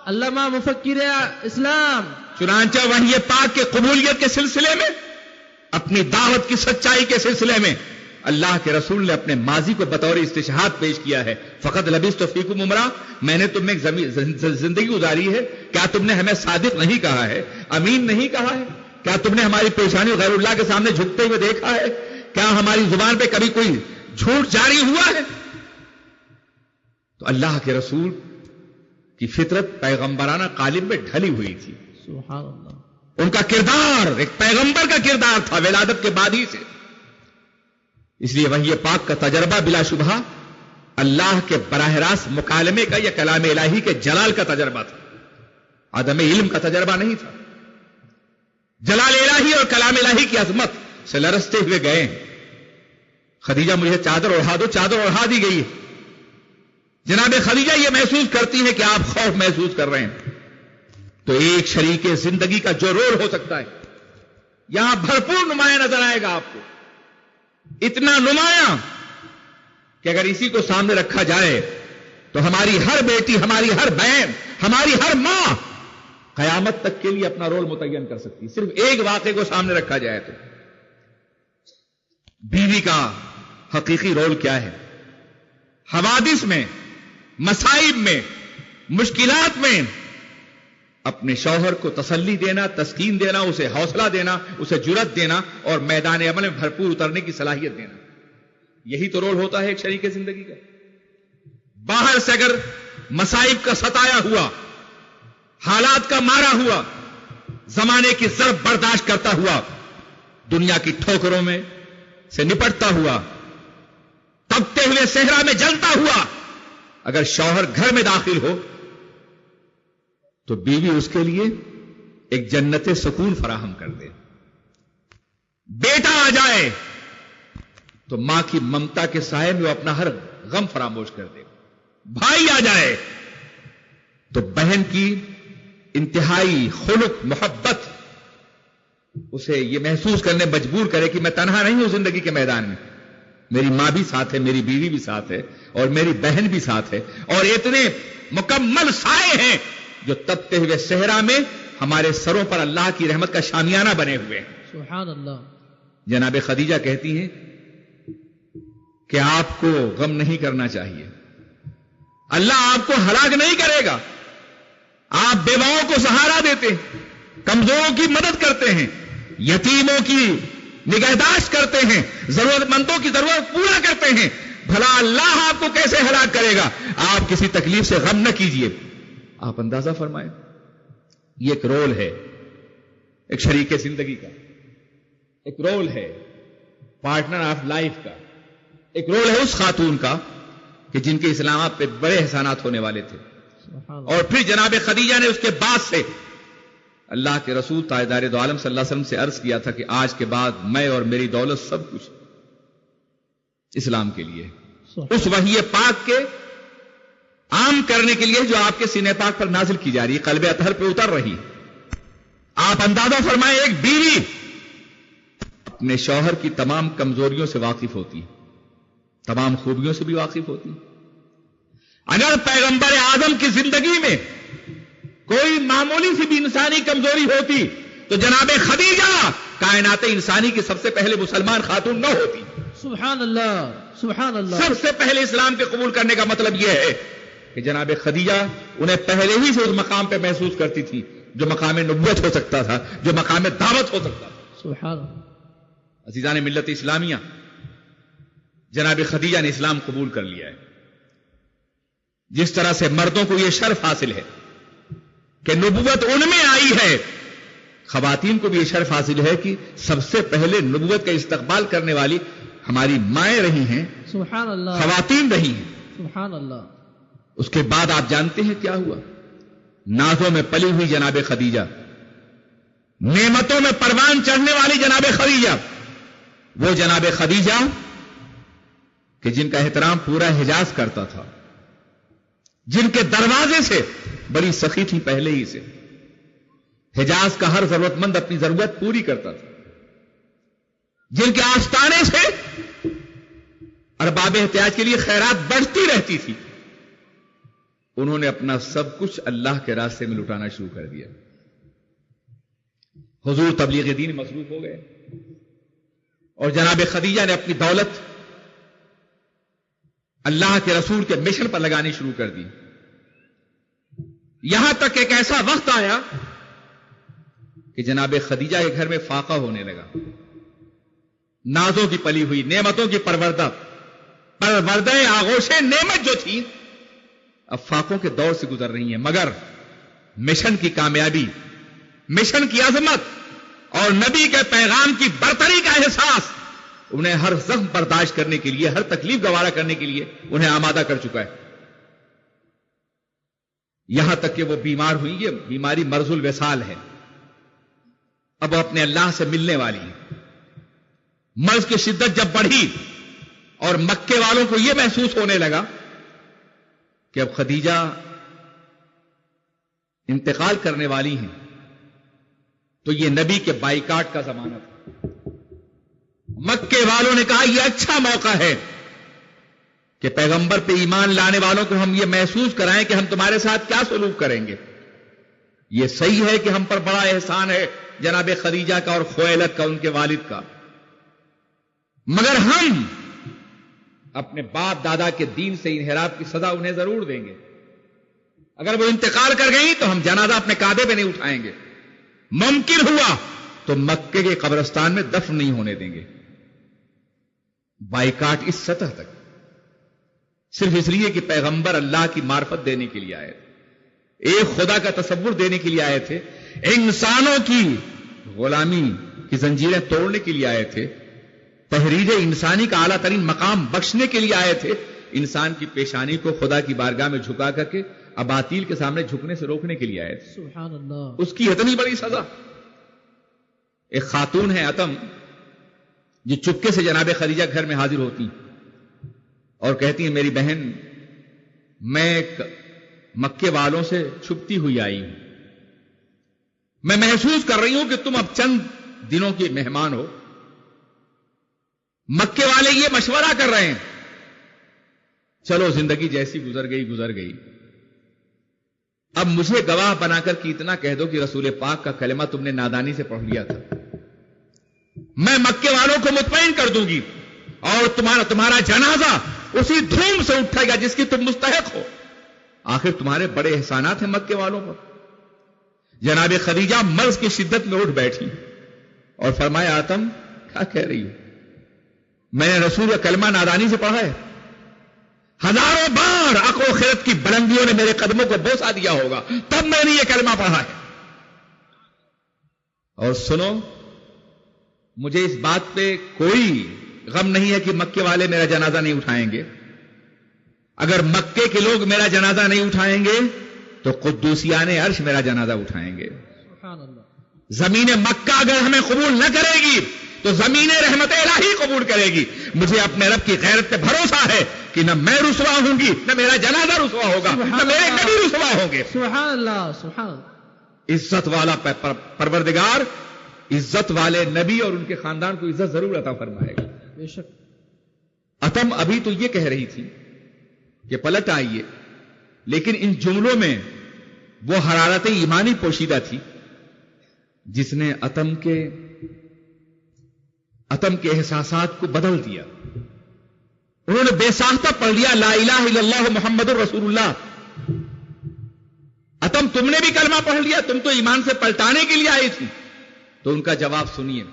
علامہ مفکر اسلام. چنانچہ وحی پاک کے قبولیت کے سلسلے میں، اپنی دعوت کی سچائی کے سلسلے میں اللہ کے رسول نے اپنے ماضی کو بطور استشہاد پیش کیا ہے. فقط لبثت فیکم عمرا، میں نے تم میں ایک زندگی گزاری ہے. کیا تم نے ہمیں صادق نہیں کہا ہے، امین نہیں کہا ہے؟ کیا تم نے ہماری پیشانی غیر اللہ کے سامنے جھکتے ہوئے دیکھا ہے؟ کیا ہماری زبان پہ کبھی کوئی جھوٹ جاری ہوا ہے؟ تو اللہ کے رسول کی فطرت پیغمبرانہ قالب میں ڈھلی ہوئی تھی. سبحان اللہ. ان کا کردار ایک پیغمبر کا کردار تھا ولادت کے بعد ہی سے. اس لیے وحی پاک کا تجربہ بلا شبہ اللہ کے براہ راست مکالمے کا یا کلام الہی کے جلال کا تجربہ تھا، عدم علم کا تجربہ نہیں تھا. جلال الہی اور کلام الہی کی عظمت سے لرزتے ہوئے گئے. خدیجہ مجھے چادر اڑا دو. چادر اڑا دی گئی. جناب خدیجہ یہ محسوس کرتی ہیں کہ آپ خوف محسوس کر رہے ہیں. تو ایک شریک زندگی کا جو رول ہو سکتا ہے یہاں بھرپور نمایاں نظر آئے گا آپ کو. اتنا نمایاں کہ اگر اسی کو سامنے رکھا جائے تو ہماری ہر بیٹی، ہماری ہر بہن، ہماری ہر ماں قیامت تک کے لیے اپنا رول متعین کر سکتی. صرف ایک واقعے کو سامنے رکھا جائے تو بیوی کا حقیقی رول کیا ہے؟ حوادث میں، مصائب میں، مشکلات میں اپنے شوہر کو تسلی دینا، تسکین دینا، اسے حوصلہ دینا، اسے جرأت دینا اور میدان عمل میں بھرپور اترنے کی صلاحیت دینا. یہی تو رول ہوتا ہے ایک شریک زندگی کا. باہر سے اگر مصائب کا ستایا ہوا، حالات کا مارا ہوا، زمانے کی ضرب برداشت کرتا ہوا، دنیا کی ٹھوکروں میں سے نپٹتا ہوا، تپتے ہوئے صحرا میں جلتا ہوا اگر شوہر گھر میں داخل ہو تو بیوی اس کے لیے ایک جنت سکون فراہم کر دے. بیٹا آ جائے تو ماں کی ممتا کے سائے میں وہ اپنا ہر غم فراموش کر دے. بھائی آ جائے تو بہن کی انتہائی خلق محبت اسے یہ محسوس کرنے مجبور کرے کہ میں تنہا نہیں ہوں زندگی کے میدان میں, میری ماں بھی ساتھ ہے, میری بیوی بھی ساتھ ہے, اور میری بہن بھی ساتھ ہے, اور اتنے مکمل سائے ہیں جو تپتے ہوئے صحرا میں ہمارے سروں پر اللہ کی رحمت کا شامیانہ بنے ہوئے ہیں. سبحان اللہ. جناب خدیجہ کہتی ہیں کہ آپ کو غم نہیں کرنا چاہیے, اللہ آپ کو ہلاک نہیں کرے گا. آپ بیواؤں کو سہارا دیتے ہیں, کمزوروں کی مدد کرتے ہیں, یتیموں کی نگہداشت کرتے ہیں, ضرورت مندوں کی ضرورت پورا کرتے ہیں. بھلا اللہ آپ کو کیسے ہلاک کرے گا؟ آپ کسی تکلیف سے غم نہ کیجئے. آپ اندازہ فرمائیں, یہ ایک رول ہے, ایک شریک زندگی کا, ایک رول ہے پارٹنر آف لائف کا, ایک رول ہے اس خاتون کا کہ جن کے اسلامات پہ بڑے احسانات ہونے والے تھے. اور پھر جناب خدیجہ نے اس کے بعد سے اللہ کے رسول تاجدار دو عالم صلی اللہ علیہ وسلم سے عرض کیا تھا کہ آج کے بعد میں اور میری دولت سب کچھ اسلام کے لیے, اس وحی پاک کے عام کرنے کے لیے جو آپ کے سینے پاک پر نازل کی جا رہی ہے, قلب اطہر پہ اتر رہی. آپ اندازہ فرمائیں, ایک بیوی اپنے شوہر کی تمام کمزوریوں سے واقف ہوتی, تمام خوبیوں سے بھی واقف ہوتی. اگر پیغمبر اعظم کی زندگی میں کوئی معمولی سی بھی انسانی کمزوری ہوتی تو جناب خدیجہ کائنات انسانی کی سب سے پہلے مسلمان خاتون نہ ہوتی. سبحان اللہ, سبحان اللہ. سب سے پہلے اسلام کے قبول کرنے کا مطلب یہ ہے کہ جناب خدیجہ انہیں پہلے ہی سے اس مقام پہ محسوس کرتی تھی جو مقام نبوت ہو سکتا تھا, جو مقام دعوت ہو سکتا تھا. سبحان اللہ. عزیزان ملت اسلامیہ, جناب خدیجہ نے اسلام قبول کر لیا ہے. جس طرح سے مردوں کو یہ شرف حاصل ہے کہ نبوت ان میں آئی ہے, خواتین کو بھی یہ شرف حاصل ہے کہ سب سے پہلے نبوت کا استقبال کرنے والی ہماری مائیں رہی ہیں, سبحان اللہ, خواتین رہی ہیں. سبحان اللہ. اس کے بعد آپ جانتے ہیں کیا ہوا؟ نازوں میں پلی ہوئی جناب خدیجہ, نعمتوں میں پروان چڑھنے والی جناب خدیجہ, وہ جناب خدیجہ کہ جن کا احترام پورا حجاز کرتا تھا, جن کے دروازے سے بڑی سخی تھی پہلے ہی سے, حجاز کا ہر ضرورت مند اپنی ضرورت پوری کرتا تھا, جن کے آستانے سے ارباب احتیاج کے لیے خیرات بڑھتی رہتی تھی, انہوں نے اپنا سب کچھ اللہ کے راستے میں لٹانا شروع کر دیا. حضور تبلیغ دین مصروف ہو گئے اور جناب خدیجہ نے اپنی دولت اللہ کے رسول کے مشن پر لگانی شروع کر دی. یہاں تک ایک ایسا وقت آیا کہ جناب خدیجہ کے گھر میں فاقہ ہونے لگا. نازوں کی پلی ہوئی, نعمتوں کی پروردہ آغوش نعمت جو تھی اب فاقوں کے دور سے گزر رہی ہیں, مگر مشن کی کامیابی, مشن کی عظمت اور نبی کے پیغام کی برتری کا احساس انہیں ہر زخم برداشت کرنے کے لیے, ہر تکلیف گوارا کرنے کے لیے انہیں آمادہ کر چکا ہے. یہاں تک کہ وہ بیمار ہوئی, یہ بیماری مرض الوصال ہے, اب وہ اپنے اللہ سے ملنے والی ہے. مرض کی شدت جب بڑھی اور مکے والوں کو یہ محسوس ہونے لگا کہ اب خدیجہ انتقال کرنے والی ہیں, تو یہ نبی کے بائیکاٹ کا زمانہ تھا. مکے والوں نے کہا یہ اچھا موقع ہے کہ پیغمبر پہ ایمان لانے والوں کو ہم یہ محسوس کرائیں کہ ہم تمہارے ساتھ کیا سلوک کریں گے. یہ صحیح ہے کہ ہم پر بڑا احسان ہے جناب خدیجہ کا اور خویلد کا, ان کے والد کا, مگر ہم اپنے باپ دادا کے دین سے انحراف کی سزا انہیں ضرور دیں گے. اگر وہ انتقال کر گئی تو ہم جنازہ اپنے کعبے پہ نہیں اٹھائیں گے, ممکن ہوا تو مکے کے قبرستان میں دفن نہیں ہونے دیں گے. بائیکاٹ اس سطح تک صرف اس لیے کہ پیغمبر اللہ کی معرفت دینے کے لیے آئے تھے, ایک خدا کا تصور دینے کے لیے آئے تھے, انسانوں کی غلامی کی زنجیریں توڑنے کے لیے آئے تھے, تحریر انسانی کا اعلیٰ ترین مقام بخشنے کے لیے آئے تھے. انسان کی پیشانی کو خدا کی بارگاہ میں جھکا کر کے اباطیل کے سامنے جھکنے سے روکنے کے لیے آئے تھے. سبحان اللہ. اس کی اتنی بڑی سزا. ایک خاتون ہے اتم، جو چپکے سے جناب خدیجہ گھر میں حاضر ہوتی اور کہتی ہیں میری بہن میں مکے والوں سے چھپتی ہوئی آئی ہوں، میں محسوس کر رہی ہوں کہ تم اب چند دنوں کی مہمان ہو. مکے والے یہ مشورہ کر رہے ہیں چلو زندگی جیسی گزر گئی. اب مجھے گواہ بنا کر کہ اتنا کہہ دو کہ رسول پاک کا کلمہ تم نے نادانی سے پڑھ لیا تھا، میں مکے والوں کو مطمئن کر دوں گی اور تمہارا جنازہ اسی دھوم سے اٹھے گا جس کی تم مستحق ہو. آخر تمہارے بڑے احسانات ہیں مکے والوں پر. جناب خدیجہ مرض کی شدت میں اٹھ بیٹھی اور فرمایا آتم کیا کہہ رہی ہو؟ میں نے رسول کا کلمہ نادانی سے پڑھا ہے. ہزاروں بار عقل و خرد کی بلندیوں نے میرے قدموں کو بوسا دیا ہوگا تب میں نے یہ کلمہ پڑھا ہے. اور سنو، مجھے اس بات پہ کوئی غم نہیں ہے کہ مکے والے میرا جنازہ نہیں اٹھائیں گے. اگر مکے کے لوگ میرا جنازہ نہیں اٹھائیں گے تو قدوسیان عرش میرا جنازہ اٹھائیں گے. سبحان اللہ. زمین مکہ اگر ہمیں قبول نہ کرے گی تو زمین رحمت الہی قبول کرے گی. مجھے اپنے رب کی غیرت پہ بھروسہ ہے کہ نہ میں رسوا ہوں گی، نہ میرا جنازہ رسوا ہوگا، نہ میرے نبی رسوا ہوں گے. سبحان اللہ. سبحان اللہ. عزت والا پروردگار عزت والے نبی اور ان کے خاندان کو عزت ضرور عطا فرمائے گا. بے شک. اتم ابھی تو یہ کہہ رہی تھی کہ پلٹ آئیے، لیکن ان جملوں میں وہ حرارت ایمانی پوشیدہ تھی جس نے اتم کے احساسات کو بدل دیا. انہوں نے بے ساختہ پڑھ لیا لا الہ الا اللہ محمد الرسول اللہ. اتم تم نے بھی کلمہ پڑھ لیا، تم تو ایمان سے پلٹانے کے لیے آئی تھی. تو ان کا جواب سنیے،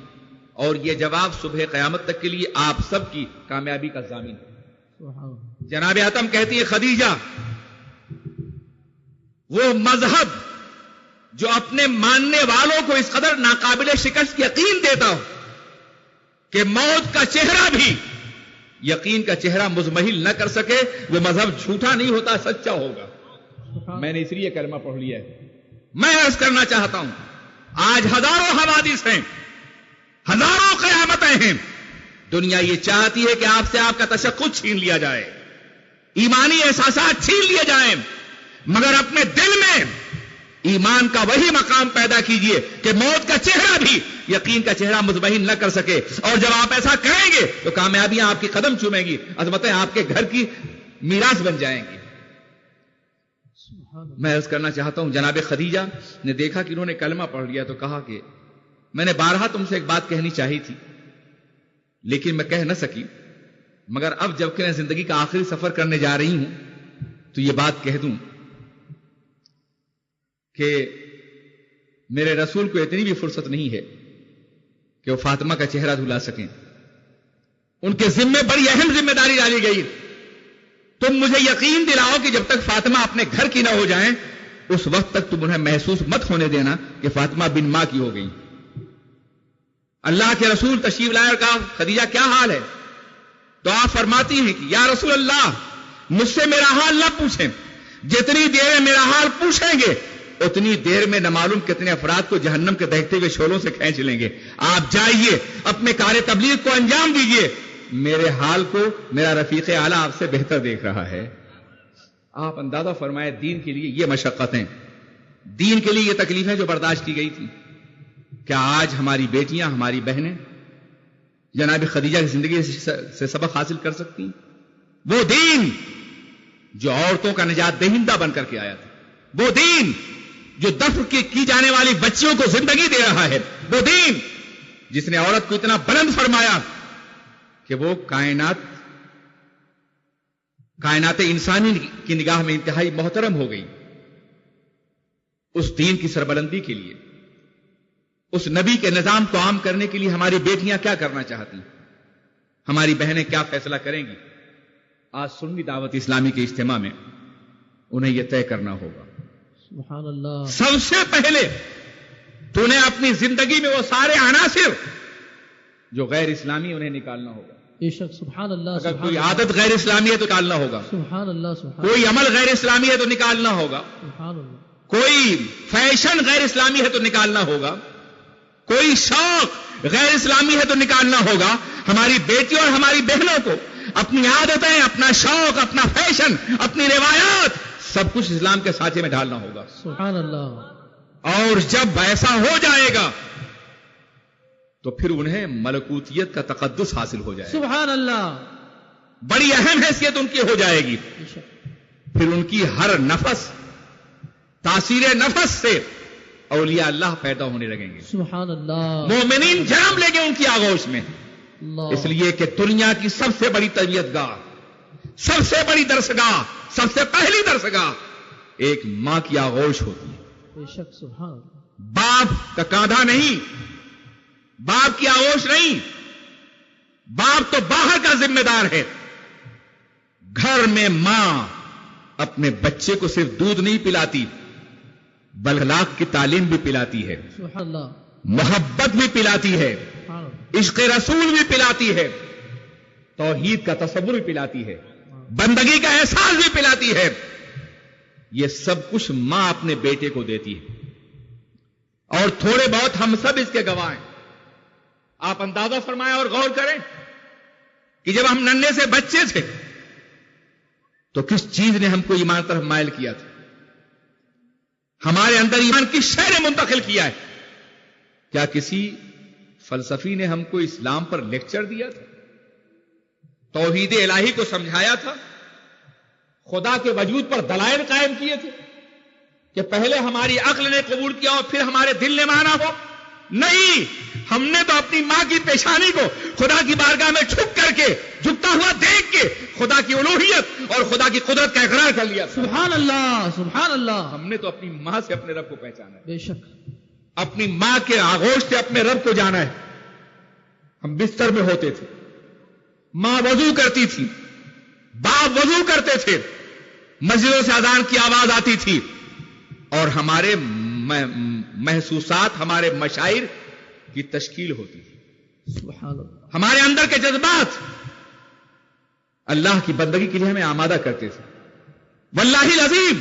اور یہ جواب صبح قیامت تک کے لیے آپ سب کی کامیابی کا ضامن ہے. جناب اتم کہتی ہے خدیجہ، وہ مذہب جو اپنے ماننے والوں کو اس قدر ناقابل شکست یقین دیتا ہو کہ موت کا چہرہ بھی یقین کا چہرہ مزمحل نہ کر سکے، وہ مذہب جھوٹا نہیں ہوتا، سچا ہوگا. میں نے اس لیے کلمہ پڑھ لیا ہے. میں عرض کرنا چاہتا ہوں، آج ہزاروں حوادث ہیں، ہزاروں قیامتیں ہیں، دنیا یہ چاہتی ہے کہ آپ سے آپ کا تشخص چھین لیا جائے، ایمانی احساسات چھین لیے جائیں، مگر اپنے دل میں ایمان کا وہی مقام پیدا کیجئے کہ موت کا چہرہ بھی یقین کا چہرہ مطمئن نہ کر سکے. اور جب آپ ایسا کریں گے تو کامیابیاں آپ کی قدم چومیں گی، عظمتیں آپ کے گھر کی میراث بن جائیں گی. میں عرض کرنا چاہتا ہوں، جناب خدیجہ نے دیکھا کہ انہوں نے کلمہ پڑھ لیا تو کہا کہ میں نے بارہا تم سے ایک بات کہنی چاہی تھی لیکن میں کہہ نہ سکی، مگر اب جب کہ میں زندگی کا آخری سفر کرنے جا رہی ہوں تو یہ بات کہہ دوں کہ میرے رسول کو اتنی بھی فرصت نہیں ہے کہ وہ فاطمہ کا چہرہ دھلا سکیں. ان کے ذمے بڑی اہم ذمہ داری ڈالی گئی. تم مجھے یقین دلاؤ کہ جب تک فاطمہ اپنے گھر کی نہ ہو جائیں اس وقت تک تم انہیں محسوس مت ہونے دینا کہ فاطمہ بن ماں کی ہو گئی. اللہ کے رسول تشریف لائے اور کہا خدیجہ کیا حال ہے؟ تو آپ فرماتی ہیں کہ یا رسول اللہ مجھ سے میرا حال نہ پوچھیں، جتنی دیر میں میرا حال پوچھیں گے اتنی دیر میں نہ معلوم کتنے افراد کو جہنم کے دہتے ہوئے شعلوں سے کھینچ لیں گے. آپ جائیے اپنے کار تبلیغ کو انجام دیجیے، میرے حال کو میرا رفیق اعلیٰ آپ سے بہتر دیکھ رہا ہے. آپ اندازہ فرمائے دین کے لیے یہ مشقتیں، دین کے لیے یہ تکلیفیں جو برداشت کی گئی تھی، کیا آج ہماری بیٹیاں ہماری بہنیں جناب خدیجہ کی زندگی سے سبق حاصل کر سکتی؟ وہ دین جو عورتوں کا نجات دہندہ بن کر کے آیا تھا، وہ دین جو دفن کی جانے والی بچیوں کو زندگی دے رہا ہے، وہ دین جس نے عورت کو اتنا بلند فرمایا کہ وہ کائنات انسانی کی نگاہ میں انتہائی محترم ہو گئی. اس دین کی سربلندی کے لیے، اس نبی کے نظام کو عام کرنے کے لیے ہماری بیٹیاں کیا کرنا چاہتی ہیں، ہماری بہنیں کیا فیصلہ کریں گی؟ آج سنی دعوت اسلامی کے اجتماع میں انہیں یہ طے کرنا ہوگا. سبحان اللہ. سب سے پہلے تو نے اپنی زندگی میں وہ سارے عناصر جو غیر اسلامی انہیں نکالنا ہوگا. بے شک سبحان اللہ اگر سبحان کوئی اللہ عادت غیر اسلامی ہے تو نکالنا ہوگا، سبحان اللہ سبحان کوئی عمل غیر اسلامی ہے تو نکالنا ہوگا، سبحان اللہ کوئی فیشن غیر اسلامی ہے تو نکالنا ہوگا، کوئی شوق غیر اسلامی ہے تو نکالنا ہوگا. ہماری بیٹیوں اور ہماری بہنوں کو اپنی عادتیں، اپنا شوق، اپنا فیشن، اپنی روایات سب کچھ اسلام کے سانچے میں ڈالنا ہوگا. سبحان اللہ اور جب ایسا ہو جائے گا تو پھر انہیں ملکوتیت کا تقدس حاصل ہو جائے گا. سبحان اللہ بڑی اہم حیثیت ان کی ہو جائے گی. بے شک پھر ان کی ہر نفس، تاثیر نفس سے اولیاء اللہ پیدا ہونے لگیں گے. سبحان اللہ مومنین جنم لیں گے ان کی آغوش میں. اللہ اس لیے کہ دنیا کی سب سے بڑی تربیت گاہ، سب سے بڑی درسگاہ، سب سے پہلی درسگاہ ایک ماں کی آغوش ہوتی ہے. بے شک سبحان اللہ باپ کا کاندھا نہیں، باپ کی آغوش نہیں. باپ تو باہر کا ذمہ دار ہے. گھر میں ماں اپنے بچے کو صرف دودھ نہیں پلاتی بلکہ اخلاق کی تعلیم بھی پلاتی ہے، سبحان اللہ محبت بھی پلاتی ہے، سبحان اللہ عشق رسول بھی پلاتی ہے، توحید کا تصور بھی پلاتی ہے، بندگی کا احساس بھی پلاتی ہے. یہ سب کچھ ماں اپنے بیٹے کو دیتی ہے. اور تھوڑے بہت ہم سب اس کے گواہ ہیں. آپ اندازہ فرمائیں اور غور کریں کہ جب ہم ننھے سے بچے تھے تو کس چیز نے ہم کو ایمان طرف مائل کیا تھا؟ ہمارے اندر ایمان کس شے نے منتقل کیا ہے؟ کیا کسی فلسفی نے ہم کو اسلام پر لیکچر دیا تھا؟ توحید الہی کو سمجھایا تھا؟ خدا کے وجود پر دلائل قائم کیے تھے کہ پہلے ہماری عقل نے قبول کیا اور پھر ہمارے دل نے مانا ہو؟ نہیں، ہم نے تو اپنی ماں کی پیشانی کو خدا کی بارگاہ میں جھک کر کے، جھکتا ہوا دیکھ کے خدا کی الوہیت اور خدا کی قدرت کا اقرار کر لیا. سبحان اللہ سبحان اللہ ہم نے تو اپنی ماں سے اپنے رب کو پہچانا ہے، بے شک اپنی ماں کے آغوش سے اپنے رب کو جانا ہے. ہم بستر میں ہوتے تھے، ماں وضو کرتی تھی، باپ وضو کرتے تھے، مسجدوں سے اذان کی آواز آتی تھی اور ہمارے محسوسات، ہمارے مشاعر کی تشکیل ہوتی تھی. سبحان اللہ ہمارے اندر کے جذبات اللہ کی بندگی کے لیے ہمیں آمادہ کرتے تھے. واللہ العظیم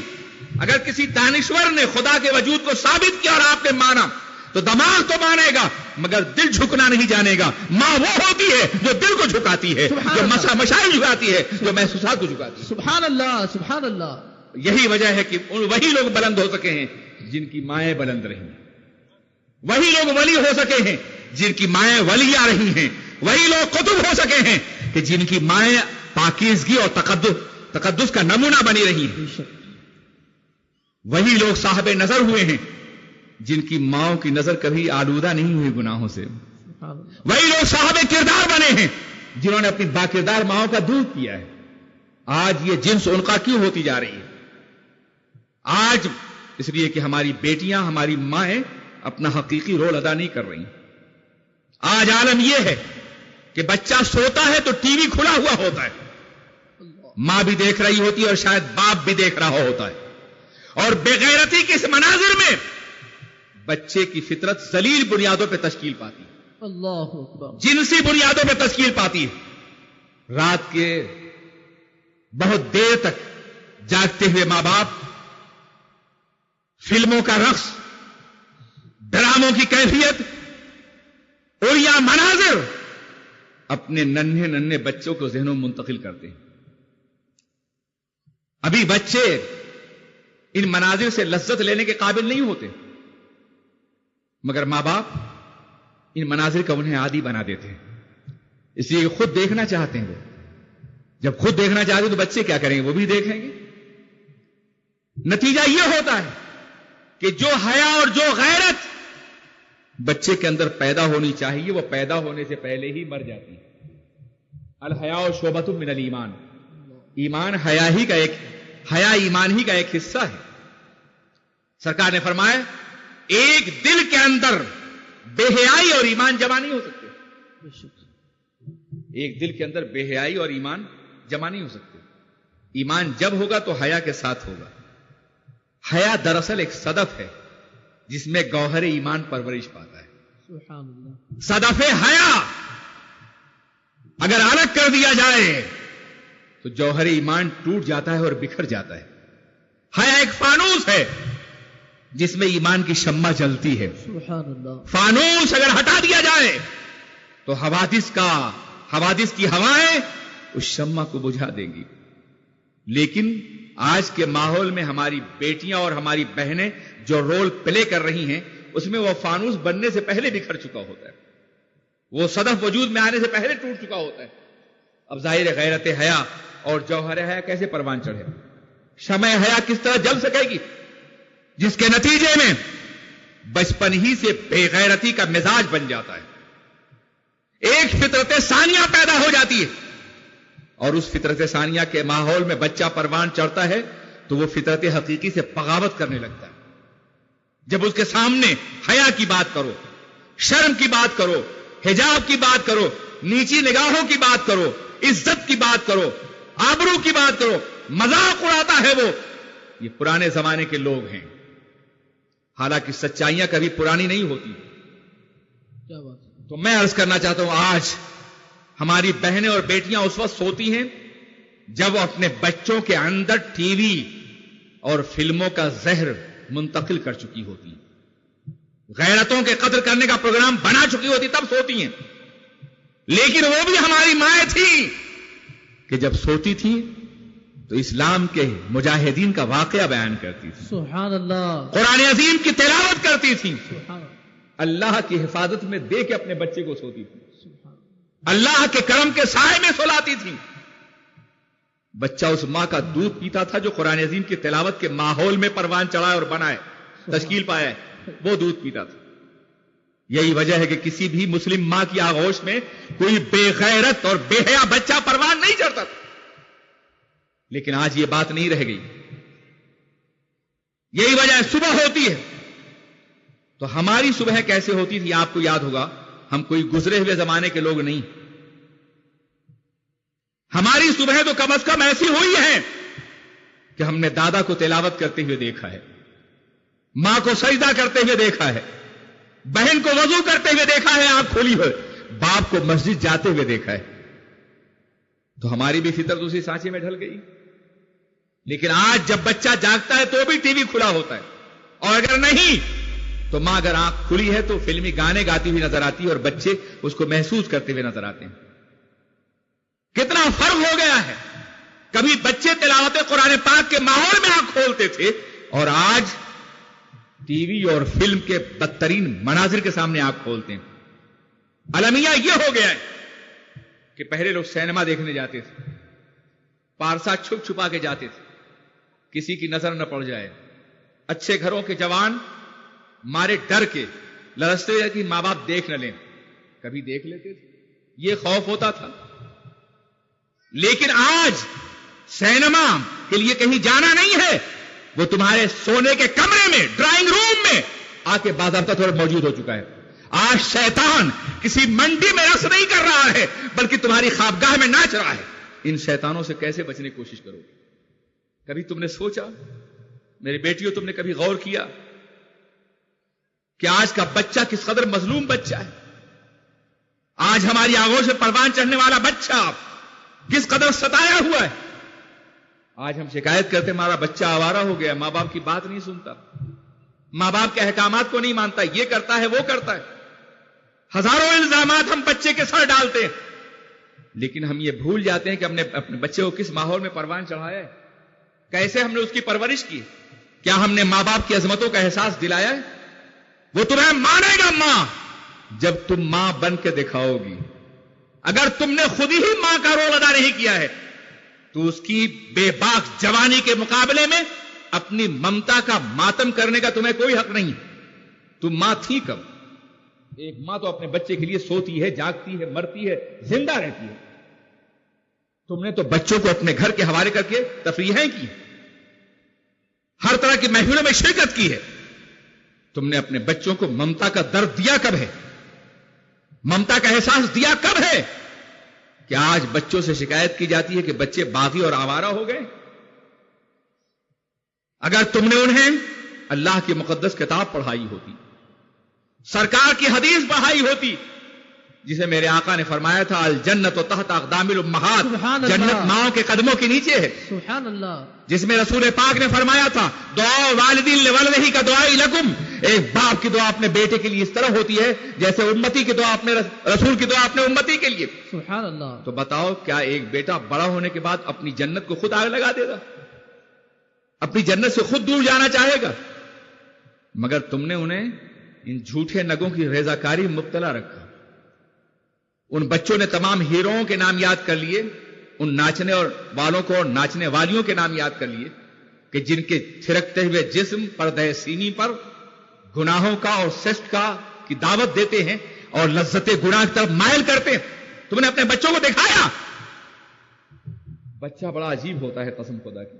اگر کسی دانشور نے خدا کے وجود کو ثابت کیا اور آپ نے مانا تو دماغ تو مانے گا مگر دل جھکنا نہیں جانے گا. ماں وہ ہوتی ہے جو دل کو جھکاتی ہے، جو مشاعر جھکاتی ہے، جو محسوسات کو جھکاتی ہے. سبحان اللہ سبحان اللہ یہی وجہ ہے کہ وہی لوگ بلند ہو سکے ہیں جن کی مائیں بلند رہی ہیں. وہی لوگ ولی ہو سکے ہیں جن کی مائیں ولیاں رہی ہیں. وہی لوگ قطب ہو سکے ہیں کہ جن کی مائیں پاکیزگی اور تقدس کا نمونہ بنی رہی ہیں. بے شک وہی لوگ صاحب نظر ہوئے ہیں جن کی ماؤں کی نظر کبھی آلودہ نہیں ہوئی گناہوں سے. سبحان اللہ وہی لوگ صاحب کردار بنے ہیں جنہوں نے اپنی باکردار ماؤں کا دودھ پیا ہے. آج یہ جنس ان کا کیوں ہوتی جا رہی ہے؟ آج اس لیے کہ ہماری بیٹیاں، ہماری مائیں اپنا حقیقی رول ادا نہیں کر رہی. آج عالم یہ ہے کہ بچہ سوتا ہے تو ٹی وی کھلا ہوا ہوتا ہے، ماں بھی دیکھ رہی ہوتی ہے اور شاید باپ بھی دیکھ رہا ہوتا ہے. اور بے غیرتی کے اس مناظر میں بچے کی فطرت ذلیل بنیادوں پہ تشکیل پاتی ہے، اللہ اکبر جنسی بنیادوں پہ تشکیل پاتی ہے. رات کے بہت دیر تک جاگتے ہوئے ماں باپ فلموں کا رقص، ڈراموں کی کیفیت اور یا مناظر اپنے ننھے ننھے بچوں کو ذہنوں میں منتقل کرتے ہیں. ابھی بچے ان مناظر سے لذت لینے کے قابل نہیں ہوتے مگر ماں باپ ان مناظر کا انہیں عادی بنا دیتے ہیں. اس لیے خود دیکھنا چاہتے ہیں. وہ جب خود دیکھنا چاہتے ہیں تو بچے کیا کریں گے؟ وہ بھی دیکھیں گے. نتیجہ یہ ہوتا ہے کہ جو حیا اور جو غیرت بچے کے اندر پیدا ہونی چاہیے وہ پیدا ہونے سے پہلے ہی مر جاتی ہے. الحیاء شعبۃ من الایمان، ایمان حیا ایمان ہی کا ایک حصہ ہے. سرکار نے فرمایا ایک دل کے اندر بے حیائی اور ایمان جمع نہیں ہو سکتے. بے شک ایک دل کے اندر بے حیائی اور ایمان جمع نہیں ہو سکتے. ایمان جب ہوگا تو حیا کے ساتھ ہوگا. حیا دراصل ایک صدف ہے جس میں گوہر ایمان پرورش پاتا ہے. سبحان اللہ صدف حیا اگر الگ کر دیا جائے تو جوہر ایمان ٹوٹ جاتا ہے اور بکھر جاتا ہے. حیا ایک فانوس ہے جس میں ایمان کی شمع جلتی ہے. سبحان اللہ. فانوس اگر ہٹا دیا جائے تو حوادث کی ہوائیں اس شمع کو بجھا دیں گی. لیکن آج کے ماحول میں ہماری بیٹیاں اور ہماری بہنیں جو رول پلے کر رہی ہیں اس میں وہ فانوس بننے سے پہلے بکھر چکا ہوتا ہے, وہ صدف وجود میں آنے سے پہلے ٹوٹ چکا ہوتا ہے. اب ظاہر غیرت حیا اور جوہر حیا کیسے پروان چڑھے؟ شمع حیا کس طرح جل سکے گی جس کے نتیجے میں بچپن ہی سے بے غیرتی کا مزاج بن جاتا ہے. ایک فطرت ثانیہ پیدا ہو جاتی ہے اور اس فطرت ثانیہ کے ماحول میں بچہ پروان چڑھتا ہے تو وہ فطرت حقیقی سے بغاوت کرنے لگتا ہے. جب اس کے سامنے حیا کی بات کرو, شرم کی بات کرو, حجاب کی بات کرو, نیچی نگاہوں کی بات کرو, عزت کی بات کرو, آبرو کی بات کرو, مذاق اڑاتا ہے وہ. یہ پرانے زمانے کے لوگ ہیں, حالانکہ سچائیاں کبھی پرانی نہیں ہوتی. کیا بات. تو میں عرض کرنا چاہتا ہوں, آج ہماری بہنیں اور بیٹیاں اس وقت سوتی ہیں جب وہ اپنے بچوں کے اندر ٹی وی اور فلموں کا زہر منتقل کر چکی ہوتی ہیں, غیرتوں کے قدر کرنے کا پروگرام بنا چکی ہوتی, تب سوتی ہیں. لیکن وہ بھی ہماری مائیں تھیں کہ جب سوتی تھی تو اسلام کے مجاہدین کا واقعہ بیان کرتی تھی, سبحان اللہ, قرآن عظیم کی تلاوت کرتی تھی, سبحان اللہ کی حفاظت میں دے کے اپنے بچے کو سوتی تھی, سبحان اللہ کے کرم کے سائے میں سلاتی تھی. بچہ اس ماں کا دودھ پیتا تھا جو قرآن عظیم کی تلاوت کے ماحول میں پروان چڑھائے اور بنائے, تشکیل پایا ہے, وہ دودھ پیتا تھا. یہی وجہ ہے کہ کسی بھی مسلم ماں کی آغوش میں کوئی بے غیرت اور بے حیا بچہ پروان نہیں چڑھتا تھا. لیکن آج یہ بات نہیں رہ گئی. یہی وجہ ہے صبح ہوتی ہے تو ہماری صبح کیسے ہوتی تھی آپ کو یاد ہوگا. ہم کوئی گزرے ہوئے زمانے کے لوگ نہیں. ہماری صبح تو کم از کم ایسی ہوئی ہے کہ ہم نے دادا کو تلاوت کرتے ہوئے دیکھا ہے, ماں کو سجدہ کرتے ہوئے دیکھا ہے, بہن کو وضو کرتے ہوئے دیکھا ہے آنکھ کھولی ہوئے, باپ کو مسجد جاتے ہوئے دیکھا ہے. تو ہماری بھی فطرت اسی سانچے میں ڈھل گئی. لیکن آج جب بچہ جاگتا ہے تو بھی ٹی وی کھلا ہوتا ہے, اور اگر نہیں تو ماں اگر آنکھ کھلی ہے تو فلمی گانے گاتی ہوئی نظر آتی ہے اور بچے اس کو محسوس کرتے ہوئے نظر آتے ہیں. کتنا فرق ہو گیا ہے. کبھی بچے تلاوت قرآن پاک کے ماحول میں آنکھ کھولتے تھے اور آج ٹی وی اور فلم کے بدترین مناظر کے سامنے آنکھ کھولتے ہیں. المیہ یہ ہو گیا ہے کہ پہلے لوگ سینما دیکھنے جاتے تھے, پارسا چھپ چھپا کے جاتے تھے, کسی کی نظر نہ پڑ جائے. اچھے گھروں کے جوان مارے ڈر کے لرزتے ہوئے کہ ماں باپ دیکھ نہ لیں, کبھی دیکھ لیتے تھے, یہ خوف ہوتا تھا. لیکن آج سینما کے لیے کہیں جانا نہیں ہے, وہ تمہارے سونے کے کمرے میں, ڈرائنگ روم میں آ کے باضابطہ طور پر موجود ہو چکا ہے. آج شیطان کسی منڈی میں رقص نہیں کر رہا ہے بلکہ تمہاری خوابگاہ میں ناچ رہا ہے. ان شیطانوں سے کیسے بچنے کی کوشش کرو گے؟ کبھی تم نے سوچا, میری بیٹیوں, تم نے کبھی غور کیا کہ آج کا بچہ کس قدر مظلوم بچہ ہے؟ آج ہماری آغوش میں پروان چڑھنے والا بچہ کس قدر ستایا ہوا ہے. آج ہم شکایت کرتے ہمارا بچہ آوارہ ہو گیا, ماں باپ کی بات نہیں سنتا, ماں باپ کے احکامات کو نہیں مانتا, یہ کرتا ہے وہ کرتا ہے. ہزاروں الزامات ہم بچے کے سر ڈالتے ہیں, لیکن ہم یہ بھول جاتے ہیں کہ ہم نے اپنے بچے کو کس ماحول میں پروان چڑھایا ہے, کیسے ہم نے اس کی پرورش کی, کیا ہم نے ماں باپ کی عظمتوں کا احساس دلایا ہے. وہ تمہیں مانے گا ماں جب تم ماں بن کے دکھاؤ گی. اگر تم نے خود ہی ماں کا رول ادا نہیں کیا ہے تو اس کی بے باک جوانی کے مقابلے میں اپنی ممتا کا ماتم کرنے کا تمہیں کوئی حق نہیں. تم ماں تھی کب؟ ایک ماں تو اپنے بچے کے لیے سوتی ہے, جاگتی ہے, مرتی ہے, زندہ رہتی ہے. تم نے تو بچوں کو اپنے گھر کے حوالے کر کے تفریحیں کی, ہر طرح کی محفلوں میں شرکت کی ہے. تم نے اپنے بچوں کو ممتا کا درد دیا کب ہے؟ ممتا کا احساس دیا کب ہے کہ آج بچوں سے شکایت کی جاتی ہے کہ بچے باغی اور آوارہ ہو گئے؟ اگر تم نے انہیں اللہ کی مقدس کتاب پڑھائی ہوتی, سرکار کی حدیث پڑھائی ہوتی, جسے میرے آقا نے فرمایا تھا الجنت تحت اقدام الامہات، سبحان اللہ، جنت ماؤں کے قدموں کے نیچے ہے، سبحان اللہ، جس میں رسول پاک نے فرمایا تھا دعا والدین لولدہ کا دعائی لکم، ایک باپ کی دعا اپنے بیٹے کے لیے اس طرح ہوتی ہے جیسے امتی کی دعا اپنے رسول کی دعا اپنے امتی کے لیے۔ سبحان اللہ۔ تو بتاؤ کیا ایک بیٹا بڑا ہونے کے بعد اپنی جنت کو خود آگ لگا دے گا؟ اپنی جنت سے خود دور جانا چاہے گا؟ مگر تم نے انہیں ان جھوٹے نگوں کی رضاکاری مبتلا رکھا۔ ان بچوں نے تمام ہیروؤں کے نام یاد کر لیے، ان ناچنے اور والوں کو اور ناچنے والیوں کے نام یاد کر لیے کہ جن کے تھرکتے ہوئے جسم پردہ سینی پر گناہوں کا اور سسٹ کا کی دعوت دیتے ہیں اور لذت گناہ کی طرف مائل کرتے ہیں۔ تم نے اپنے بچوں کو دکھایا؟ بچہ بڑا عجیب ہوتا ہے قسم خدا کی،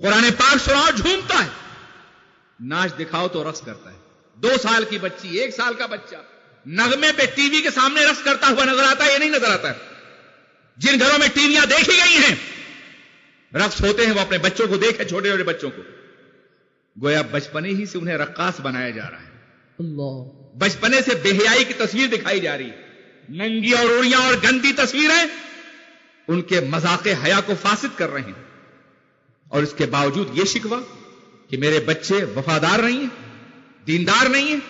قرآن پاک سناؤ جھومتا ہے، ناچ دکھاؤ تو رقص کرتا ہے۔ 2 سال کی بچی، 1 سال کا بچہ نغمے پہ ٹی وی کے سامنے رقص کرتا ہوا نظر آتا ہے یا نہیں نظر آتا ہے؟ جن گھروں میں ٹی ویاں دیکھی گئی ہیں رقص ہوتے ہیں وہ اپنے بچوں کو دیکھیں، چھوٹے چھوٹے بچوں کو، گویا بچپنے ہی سے انہیں رقاص بنایا جا رہا ہے، اللہ، بچپنے سے بے حیائی کی تصویر دکھائی جا رہی ہے، ننگی اور اوڑیاں اور گندی تصویریں ان کے مذاق حیا کو فاسد کر رہے ہیں، اور اس کے باوجود یہ شکوہ کہ میرے بچے وفادار نہیں ہیں، دیندار نہیں ہیں۔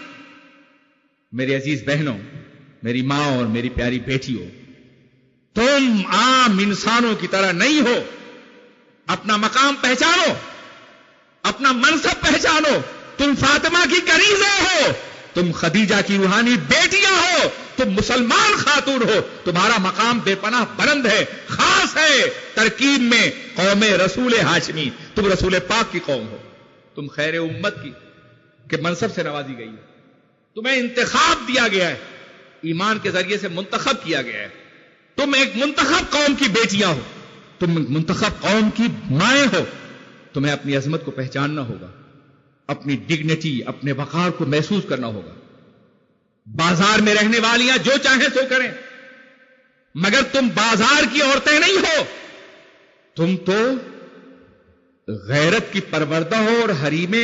میرے عزیز بہنوں، میری ماں اور میری پیاری بیٹیوں، تم عام انسانوں کی طرح نہیں ہو، اپنا مقام پہچانو، اپنا منصب پہچانو، تم فاطمہ کی کنیزیں ہو، تم خدیجہ کی روحانی بیٹیاں ہو، تم مسلمان خاتون ہو، تمہارا مقام بے پناہ بلند ہے، خاص ہے ترکیب میں قوم رسول ہاشمی، تم رسول پاک کی قوم ہو، تم خیر امت کی کہ منصب سے نوازی گئی ہے، تمہیں انتخاب دیا گیا ہے، ایمان کے ذریعے سے منتخب کیا گیا ہے، تم ایک منتخب قوم کی بیٹیاں ہو، تم منتخب قوم کی مائیں ہو، تمہیں اپنی عظمت کو پہچاننا ہوگا، اپنی ڈگنیٹی، اپنے وقار کو محسوس کرنا ہوگا۔ بازار میں رہنے والیاں جو چاہیں سو کریں، مگر تم بازار کی عورتیں نہیں ہو، تم تو غیرت کی پروردہ ہو اور حریم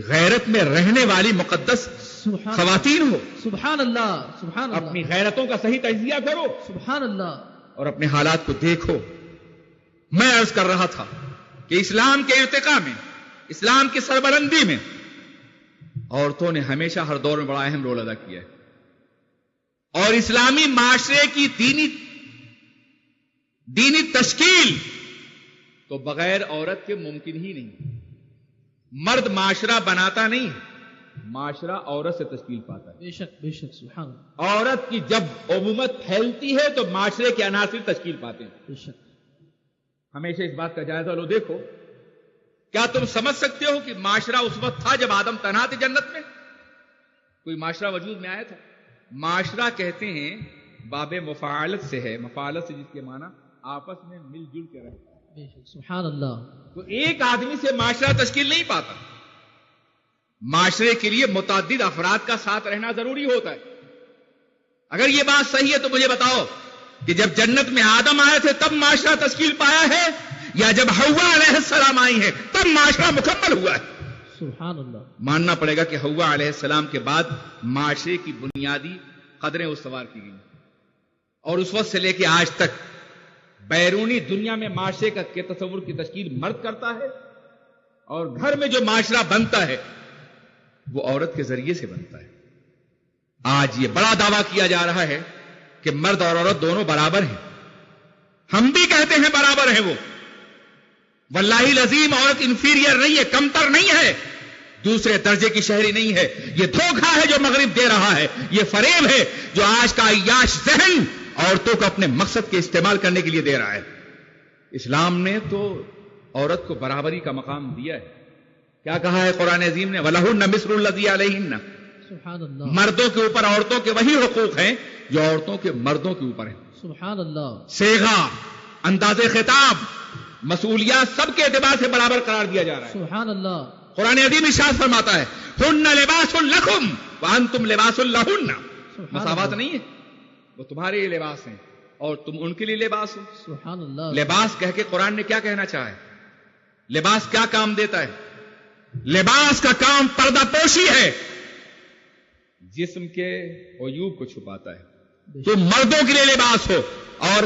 غیرت میں رہنے والی مقدس خواتین ہو۔ سبحان اللہ، سبحان اللہ، اپنی غیرتوں کا صحیح تجزیہ کرو، سبحان اللہ، اور اپنے حالات کو دیکھو۔ میں عرض کر رہا تھا کہ اسلام کے ارتقاء میں، اسلام کی سربلندی میں عورتوں نے ہمیشہ ہر دور میں بڑا اہم رول ادا کیا ہے، اور اسلامی معاشرے کی دینی تشکیل تو بغیر عورت کے ممکن ہی نہیں۔ مرد معاشرہ بناتا نہیں ہے، معاشرہ عورت سے تشکیل پاتا ہے۔ بے شک، بے شک، سبحان اللہ، عورت کی جب عمومت پھیلتی ہے تو معاشرے کے عناصر تشکیل پاتے ہیں۔ بے شک، ہمیشہ اس بات کا جائزہ لو، دیکھو کیا تم سمجھ سکتے ہو کہ معاشرہ اس وقت تھا جب آدم تنہا تھے جنت میں؟ کوئی معاشرہ وجود میں آیا تھا؟ معاشرہ کہتے ہیں باب مفاعلت سے ہے، مفاعلت سے جس کے معنی آپس میں مل جل کے رہتا ہے۔ بے شک، سبحان اللہ، تو ایک آدمی سے معاشرہ تشکیل نہیں پاتا، معاشرے کے لیے متعدد افراد کا ساتھ رہنا ضروری ہوتا ہے۔ اگر یہ بات صحیح ہے تو مجھے بتاؤ کہ جب جنت میں آدم آئے تھے تب معاشرہ تشکیل پایا ہے، یا جب حوا علیہ السلام آئی ہیں تب معاشرہ مکمل ہوا ہے؟ سبحان اللہ، ماننا پڑے گا کہ حوا علیہ السلام کے بعد معاشرے کی بنیادی قدریں استوار کی گئی، اور اس وقت سے لے کے آج تک بیرونی دنیا میں معاشرے کے تصور کی تشکیل مرد کرتا ہے، اور گھر میں جو معاشرہ بنتا ہے وہ عورت کے ذریعے سے بنتا ہے۔ آج یہ بڑا دعویٰ کیا جا رہا ہے کہ مرد اور عورت دونوں برابر ہیں، ہم بھی کہتے ہیں برابر ہیں وہ، واللہ العظیم عورت انفیریئر نہیں ہے، کمتر نہیں ہے، دوسرے درجے کی شہری نہیں ہے۔ یہ دھوکہ ہے جو مغرب دے رہا ہے، یہ فریب ہے جو آج کا عیاش ذہن عورتوں کو اپنے مقصد کے استعمال کرنے کے لیے دے رہا ہے۔ اسلام نے تو عورت کو برابری کا مقام دیا ہے، کیا کہا ہے قرآن عظیم نے؟ وَلَهُنَّ مِثْلُ الَّذِي عَلَيْهِنَّ، سبحان اللہ، مردوں کے اوپر عورتوں کے وہی حقوق ہیں جو عورتوں کے مردوں کے اوپر ہیں۔ سبحان اللہ، صیغہ، انداز خطاب، مسئولیات سب کے اعتبار سے برابر قرار دیا جا رہا ہے۔ سبحان اللہ، قرآن عظیم ارشاد فرماتا ہے ہن لباس لکم وانتم لباس لہن، مساوات نہیں ہے، وہ تمہارے لیے لباس ہیں اور تم ان کے لیے لباس ہو۔ سبحان اللہ، لباس کہہ کے قرآن نے کیا کہنا چاہا ہے؟ لباس کیا کام دیتا ہے؟ لباس کا کام پردہ پوشی ہے، جسم کے عیوب کو چھپاتا ہے، تو مردوں کے لیے لباس ہو اور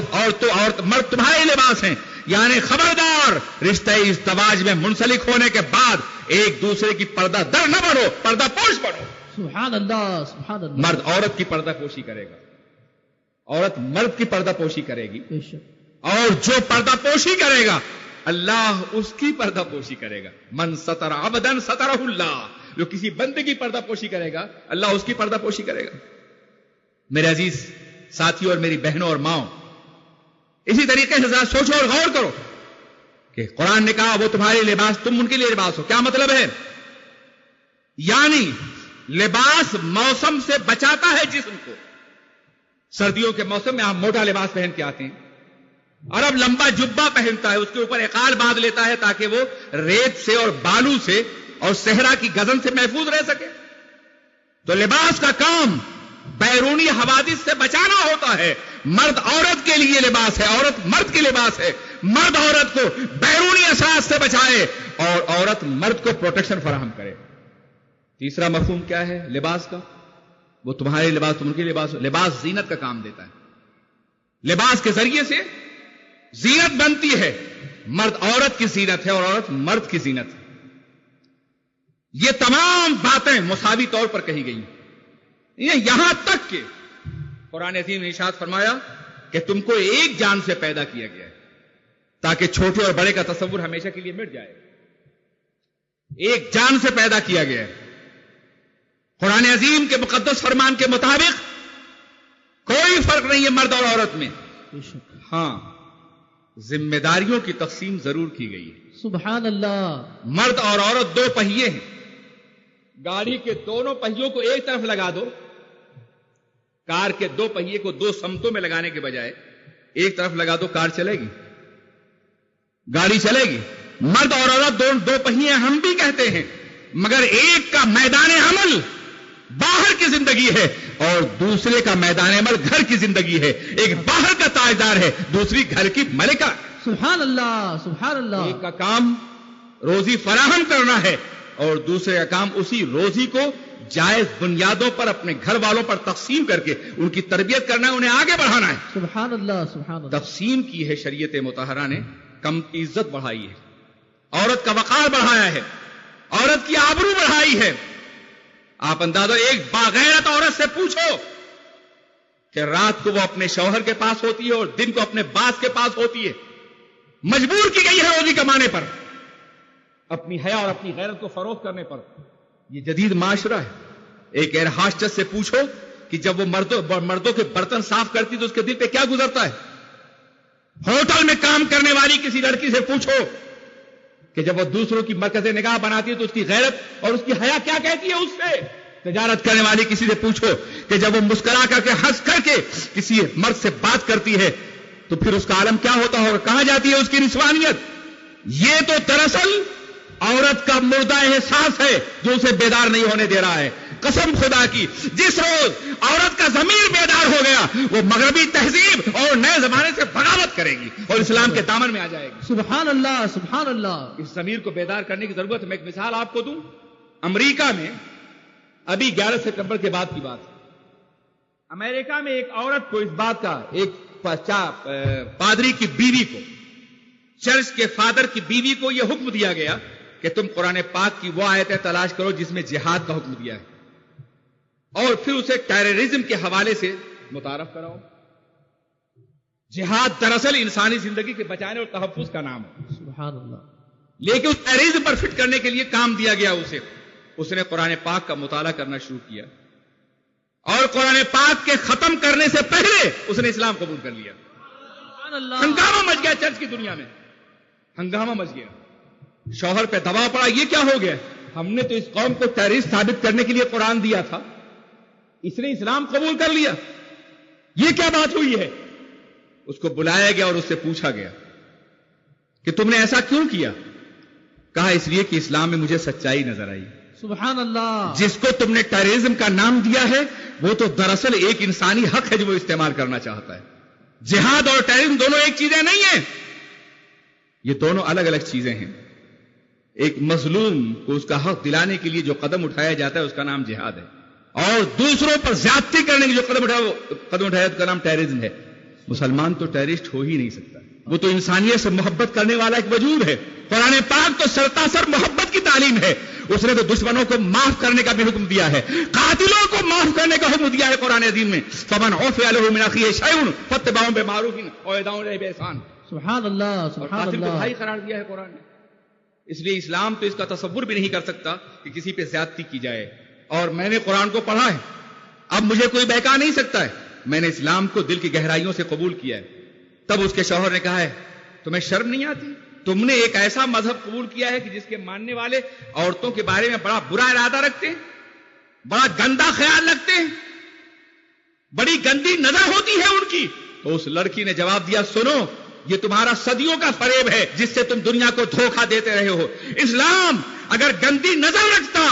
مرد تمہارے لباس ہیں. یعنی خبردار رشتہ ازدواج میں منسلک ہونے کے بعد ایک دوسرے کی پردہ در نہ بنو, پردہ پوش بنو. سبحان اللہ سبحان اللہ. مرد عورت کی پردہ پوشی کرے گا, عورت مرد کی پردہ پوشی کرے گی, بے شک. اور جو پردہ پوشی کرے گا اللہ اس کی پردہ پوشی کرے گا. من ستر عبدن سترہ اللہ, جو کسی بندے کی پردہ پوشی کرے گا اللہ اس کی پردہ پوشی کرے گا. میرے عزیز ساتھیوں اور میری بہنوں اور ماؤں, اسی طریقے سے ذرا سوچو اور غور کرو کہ قرآن نے کہا وہ تمہارے لباس, تم ان کے لیے لباس ہو. کیا مطلب ہے؟ یعنی لباس موسم سے بچاتا ہے جسم کو. سردیوں کے موسم میں آپ موٹا لباس پہن کے آتے ہیں, عرب لمبا جبہ پہنتا ہے, اس کے اوپر اقال باندھ لیتا ہے تاکہ وہ ریت سے اور بالو سے اور صحرا کی گزن سے محفوظ رہ سکے. تو لباس کا کام بیرونی حوادث سے بچانا ہوتا ہے. مرد عورت کے لیے لباس ہے, عورت مرد کے لباس ہے. مرد عورت کو بیرونی اثرات سے بچائے اور عورت مرد کو پروٹیکشن فراہم کرے. تیسرا مفہوم کیا ہے لباس کا؟ وہ تمہارے لباس تم ان کے لباس. لباس زینت کا کام دیتا ہے. لباس کے ذریعے سے زینت بنتی ہے. مرد عورت کی زینت ہے اور عورت مرد کی زینت ہے. یہ تمام باتیں مساوی طور پر کہی گئی. یہاں تک کہ قرآن عظیم نے ارشاد فرمایا کہ تم کو ایک جان سے پیدا کیا گیا ہے تاکہ چھوٹے اور بڑے کا تصور ہمیشہ کے لیے مٹ جائے. ایک جان سے پیدا کیا گیا ہے. قرآن عظیم کے مقدس فرمان کے مطابق کوئی فرق نہیں ہے مرد اور عورت میں. ہاں, ذمہ داریوں کی تقسیم ضرور کی گئی ہے. سبحان اللہ. مرد اور عورت دو پہیے ہیں. گاڑی کے دونوں پہیوں کو ایک طرف لگا دو, کار کے دو پہیے کو دو سمتوں میں لگانے کے بجائے ایک طرف لگا دو, کار چلے گی, گاڑی چلے گی. مرد اور عورت دو پہیے ہم بھی کہتے ہیں, مگر ایک کا میدان عمل باہر کی زندگی ہے اور دوسرے کا میدان عمل گھر کی زندگی ہے. ایک باہر کا تاجدار ہے, دوسری گھر کی ملکہ. سبحان اللہ سبحان اللہ. ایک کا کام روزی فراہم کرنا ہے اور دوسرے کا کام اسی روزی کو جائز بنیادوں پر اپنے گھر والوں پر تقسیم کر کے ان کی تربیت کرنا ہے, انہیں آگے بڑھانا ہے. سبحان اللہ سبحان اللہ. تقسیم کی ہے شریعت مطہرہ نے, کم کی عزت بڑھائی ہے, عورت کا وقار بڑھایا ہے, عورت کی آبرو بڑھائی ہے. آپ اندازہ ایک باغیرت عورت سے پوچھو کہ رات کو وہ اپنے شوہر کے پاس ہوتی ہے اور دن کو اپنے باس کے پاس ہوتی ہے, مجبور کی گئی ہے روزی کمانے پر, اپنی حیا اور اپنی غیرت کو فروغ کرنے پر. یہ جدید معاشرہ ہے. ایک ایئر ہاسٹس سے پوچھو کہ جب وہ مردوں کے برتن صاف کرتی تو اس کے دل پہ کیا گزرتا ہے. ہوٹل میں کام کرنے والی کسی لڑکی سے پوچھو کہ جب وہ دوسروں کی مرکز نگاہ بناتی ہے تو اس کی غیرت اور اس کی حیا کیا کہتی ہے اس سے. تجارت کرنے والی کسی سے پوچھو کہ جب وہ مسکرا کر کے ہنس کر کے کسی مرد سے بات کرتی ہے تو پھر اس کا عالم کیا ہوتا ہے اور کہاں جاتی ہے اس کی نسوانیت. یہ تو دراصل عورت کا مردہ احساس ہے جو اسے بیدار نہیں ہونے دے رہا ہے. قسم خدا کی, جس روز عورت کا ضمیر بیدار ہو گیا وہ مغربی تہذیب اور نئے زمانے سے بغاوت کرے گی اور اسلام کے دامن میں آ جائے گی. سبحان اللہ سبحان اللہ. اس ضمیر کو بیدار کرنے کی ضرورت ہے. میں ایک مثال آپ کو دوں. امریکہ میں ابھی 11 ستمبر کے بعد کی بات ہے. امریکہ میں ایک عورت کو اس بات کا, ایک پادری کی بیوی کو, چرچ کے فادر کی بیوی کو یہ حکم دیا گیا کہ تم قرآن پاک کی وہ آیتیں تلاش کرو جس میں جہاد کا حکم دیا ہے اور پھر اسے ٹیررزم کے حوالے سے متعارف کراؤ. جہاد دراصل انسانی زندگی کے بچانے اور تحفظ کا نام ہے. سبحان اللہ. لیکن اس ٹیررزم پر فٹ کرنے کے لیے کام دیا گیا اسے. اس نے قرآن پاک کا مطالعہ کرنا شروع کیا اور قرآن پاک کے ختم کرنے سے پہلے اس نے اسلام قبول کر لیا. ہنگامہ مچ گیا چرچ کی دنیا میں, ہنگامہ مچ گیا. شوہر پہ دباؤ پڑا, یہ کیا ہو گیا, ہم نے تو اس قوم کو ٹیررسٹ ثابت کرنے کے لیے قرآن دیا تھا, اس نے اسلام قبول کر لیا, یہ کیا بات ہوئی ہے. اس کو بلایا گیا اور اس سے پوچھا گیا کہ تم نے ایسا کیوں کیا. کہا اس لیے کہ اسلام میں مجھے سچائی نظر آئی. سبحان اللہ. جس کو تم نے ٹیررزم کا نام دیا ہے وہ تو دراصل ایک انسانی حق ہے جو وہ استعمال کرنا چاہتا ہے. جہاد اور ٹیررزم دونوں ایک چیزیں نہیں ہیں, یہ دونوں الگ الگ چیزیں ہیں. ایک مظلوم کو اس کا حق دلانے کے لیے جو قدم اٹھایا جاتا ہے اس کا نام جہاد ہے. اور دوسروں پر زیادتی کرنے کی جو قدم اٹھایا اس کا نام ٹیررزم ہے. مسلمان تو ٹیررسٹ ہو ہی نہیں سکتا. وہ تو انسانیت سے محبت کرنے والا ایک وجود ہے. قرآن پاک تو سرتاسر محبت کی تعلیم ہے. اس نے تو دشمنوں کو معاف کرنے کا بھی حکم دیا ہے, قاتلوں کو معاف کرنے کا حکم دیا ہے قرآن عظیم میں. فمن عفی له من اخیہ شیء فاتباع بمعروف و اداء الیہ باحسان. سبحان اللہ, سبحان قاتل کو اللہ. بھائی قرار دیا ہے قرآن نے. اس لیے اسلام تو اس کا تصور بھی نہیں کر سکتا کہ کسی پہ زیادتی کی جائے. اور میں نے قرآن کو پڑھا ہے, اب مجھے کوئی بہکا نہیں سکتا ہے. میں نے اسلام کو دل کی گہرائیوں سے قبول کیا ہے. تب اس کے شوہر نے کہا ہے تمہیں شرم نہیں آتی؟ تم نے ایک ایسا مذہب قبول کیا ہے کہ جس کے ماننے والے عورتوں کے بارے میں بڑا برا ارادہ رکھتے ہیں, بڑا گندا خیال رکھتے ہیں, بڑی گندی نظر ہوتی ہے ان کی. تو اس لڑکی نے جواب دیا سنو, یہ تمہارا صدیوں کا فریب ہے جس سے تم دنیا کو دھوکہ دیتے رہے ہو. اسلام اگر گندی نظر رکھتا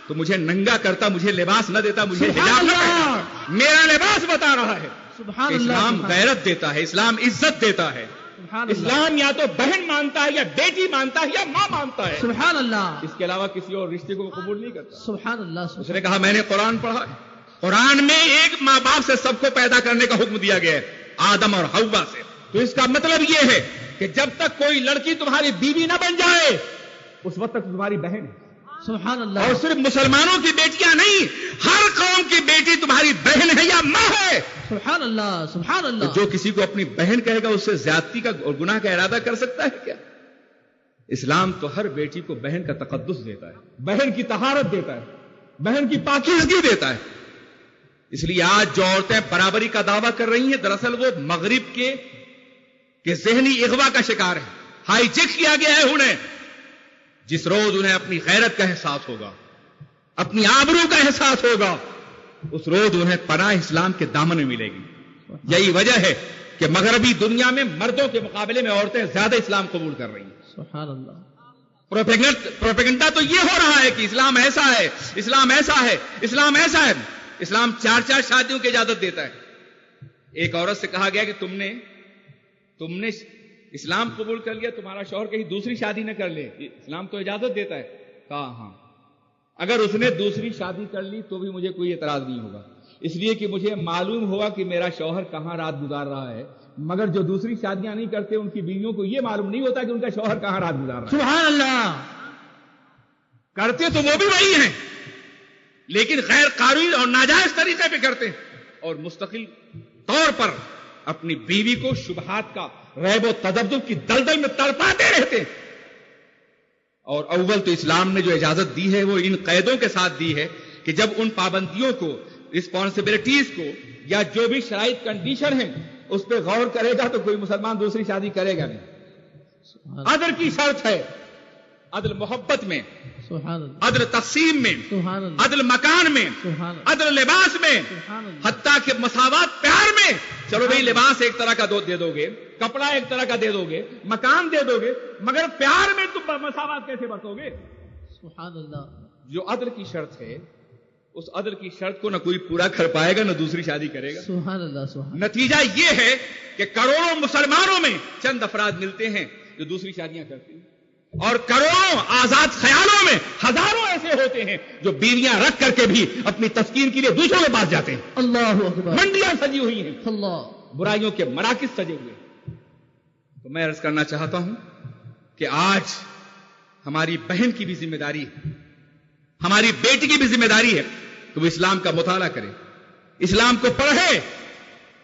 تو مجھے ننگا کرتا, مجھے لباس نہ دیتا, مجھے حجاب نہ پہناتا. میرا لباس بتا رہا ہے. سبحان اللہ. اسلام غیرت دیتا ہے, اسلام عزت دیتا ہے. سبحان اللہ. اسلام یا تو بہن مانتا ہے, یا بیٹی مانتا ہے, یا ماں مانتا ہے. سبحان اللہ. اس کے علاوہ کسی اور رشتے کو قبول نہیں کرتا. سبحان اللہ. اس نے کہا میں نے قرآن پڑھا ہے, قرآن میں ایک ماں باپ سے سب کو پیدا کرنے کا حکم دیا گیا ہے, آدم اور حوا سے. تو اس کا مطلب یہ ہے کہ جب تک کوئی لڑکی تمہاری بیوی نہ بن جائے اس وقت تک تمہاری بہن ہے. سبحان اللہ. اور صرف مسلمانوں کی بیٹیاں نہیں, ہر قوم کی بیٹی تمہاری بہن ہے یا ماں ہے. سبحان اللہ, سبحان اللہ. جو کسی کو اپنی بہن کہے گا اس سے زیادتی کا اور گناہ کا ارادہ کر سکتا ہے کیا؟ اسلام تو ہر بیٹی کو بہن کا تقدس دیتا ہے, بہن کی طہارت دیتا ہے, بہن کی پاکیزگی دیتا ہے. اس لیے آج جو عورتیں برابری کا دعویٰ کر رہی ہیں دراصل وہ مغرب کے ذہنی اغوا کا شکار ہے. ہائی جیک کیا گیا ہے انہیں. جس روز انہیں اپنی غیرت کا احساس ہوگا, اپنی آبرو کا احساس ہوگا, اس روز انہیں پناہ اسلام کے دامن میں ملے گی. یہی وجہ ہے کہ مغربی دنیا میں مردوں کے مقابلے میں عورتیں زیادہ اسلام قبول کر رہی ہیں. سبحان اللہ. پروپیگنڈا تو یہ ہو رہا ہے کہ اسلام ایسا ہے, اسلام ایسا ہے, اسلام ایسا ہے. اسلام 4 شادیوں کی اجازت دیتا ہے. ایک عورت سے کہا گیا کہ تم نے اسلام قبول کر لیا, تمہارا شوہر کہیں دوسری شادی نہ کر لے, اسلام تو اجازت دیتا ہے. کہا ہاں, اگر اس نے دوسری شادی کر لی تو بھی مجھے کوئی اعتراض نہیں ہوگا, اس لیے کہ مجھے معلوم ہوگا کہ میرا شوہر کہاں رات گزار رہا ہے. مگر جو دوسری شادیاں نہیں کرتے ان کی بیویوں کو یہ معلوم نہیں ہوتا کہ ان کا شوہر کہاں رات گزار رہا ہے. سبحان اللہ. کرتے تو وہ بھی وہی ہیں لیکن غیر قانونی اور ناجائز طریقے پہ کرتے ہیں, اور مستقل طور پر اپنی بیوی کو شبہات کا ریب و تذبذب کی دلدل میں تڑپاتے رہتے. اور اول تو اسلام نے جو اجازت دی ہے وہ ان قیدوں کے ساتھ دی ہے کہ جب ان پابندیوں کو, رسپانسبلٹیز کو, یا جو بھی شرائط کنڈیشن ہیں اس پہ غور کرے گا تو کوئی مسلمان دوسری شادی کرے گا نہیں. عدل کی شرط ہے, عدل محبت میں, سبحان اللہ. عدل تقسیم میں, سبحان اللہ. عدل مکان میں, سبحان اللہ. عدل لباس میں, سبحان اللہ. حتیٰ کہ مساوات پیار میں. چلو بھئی لباس ایک طرح کا دے دو گے, کپڑا ایک طرح کا دے دو گے, مکان دے دو گے, مگر پیار میں تم مساوات کیسے برتو گے؟ سبحان اللہ. جو عدل کی شرط ہے اس عدل کی شرط کو نہ کوئی پورا کر پائے گا نہ دوسری شادی کرے گا. سبحان اللہ. سبحان. نتیجہ یہ ہے کہ کروڑوں مسلمانوں میں چند افراد ملتے ہیں جو دوسری شادیاں کرتے ہیں, اور کروڑوں آزاد خیالوں میں ہزاروں ایسے ہوتے ہیں جو بیویاں رکھ کر کے بھی اپنی تسکین کے لیے دوسروں کے پاس جاتے ہیں. اللہ اکبر. منڈیاں سجی ہوئی ہیں, اللہ. برائیوں کے مراکز سجے ہوئے ہیں. تو میں عرض کرنا چاہتا ہوں کہ آج ہماری بہن کی بھی ذمہ داری ہے, ہماری بیٹی کی بھی ذمہ داری ہے کہ وہ اسلام کا مطالعہ کرے, اسلام کو پڑھے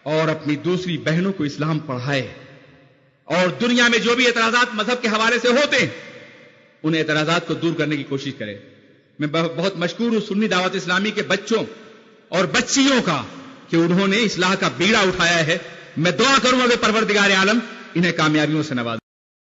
اور اپنی دوسری بہنوں کو اسلام پڑھائے. اور دنیا میں جو بھی اعتراضات مذہب کے حوالے سے ہوتے ہیں ان اعتراضات کو دور کرنے کی کوشش کرے. میں بہت مشکور ہوں سنی دعوت اسلامی کے بچوں اور بچیوں کا کہ انہوں نے اصلاح کا بیڑا اٹھایا ہے. میں دعا کروں گا کہ پروردگار عالم انہیں کامیابیوں سے نوازے.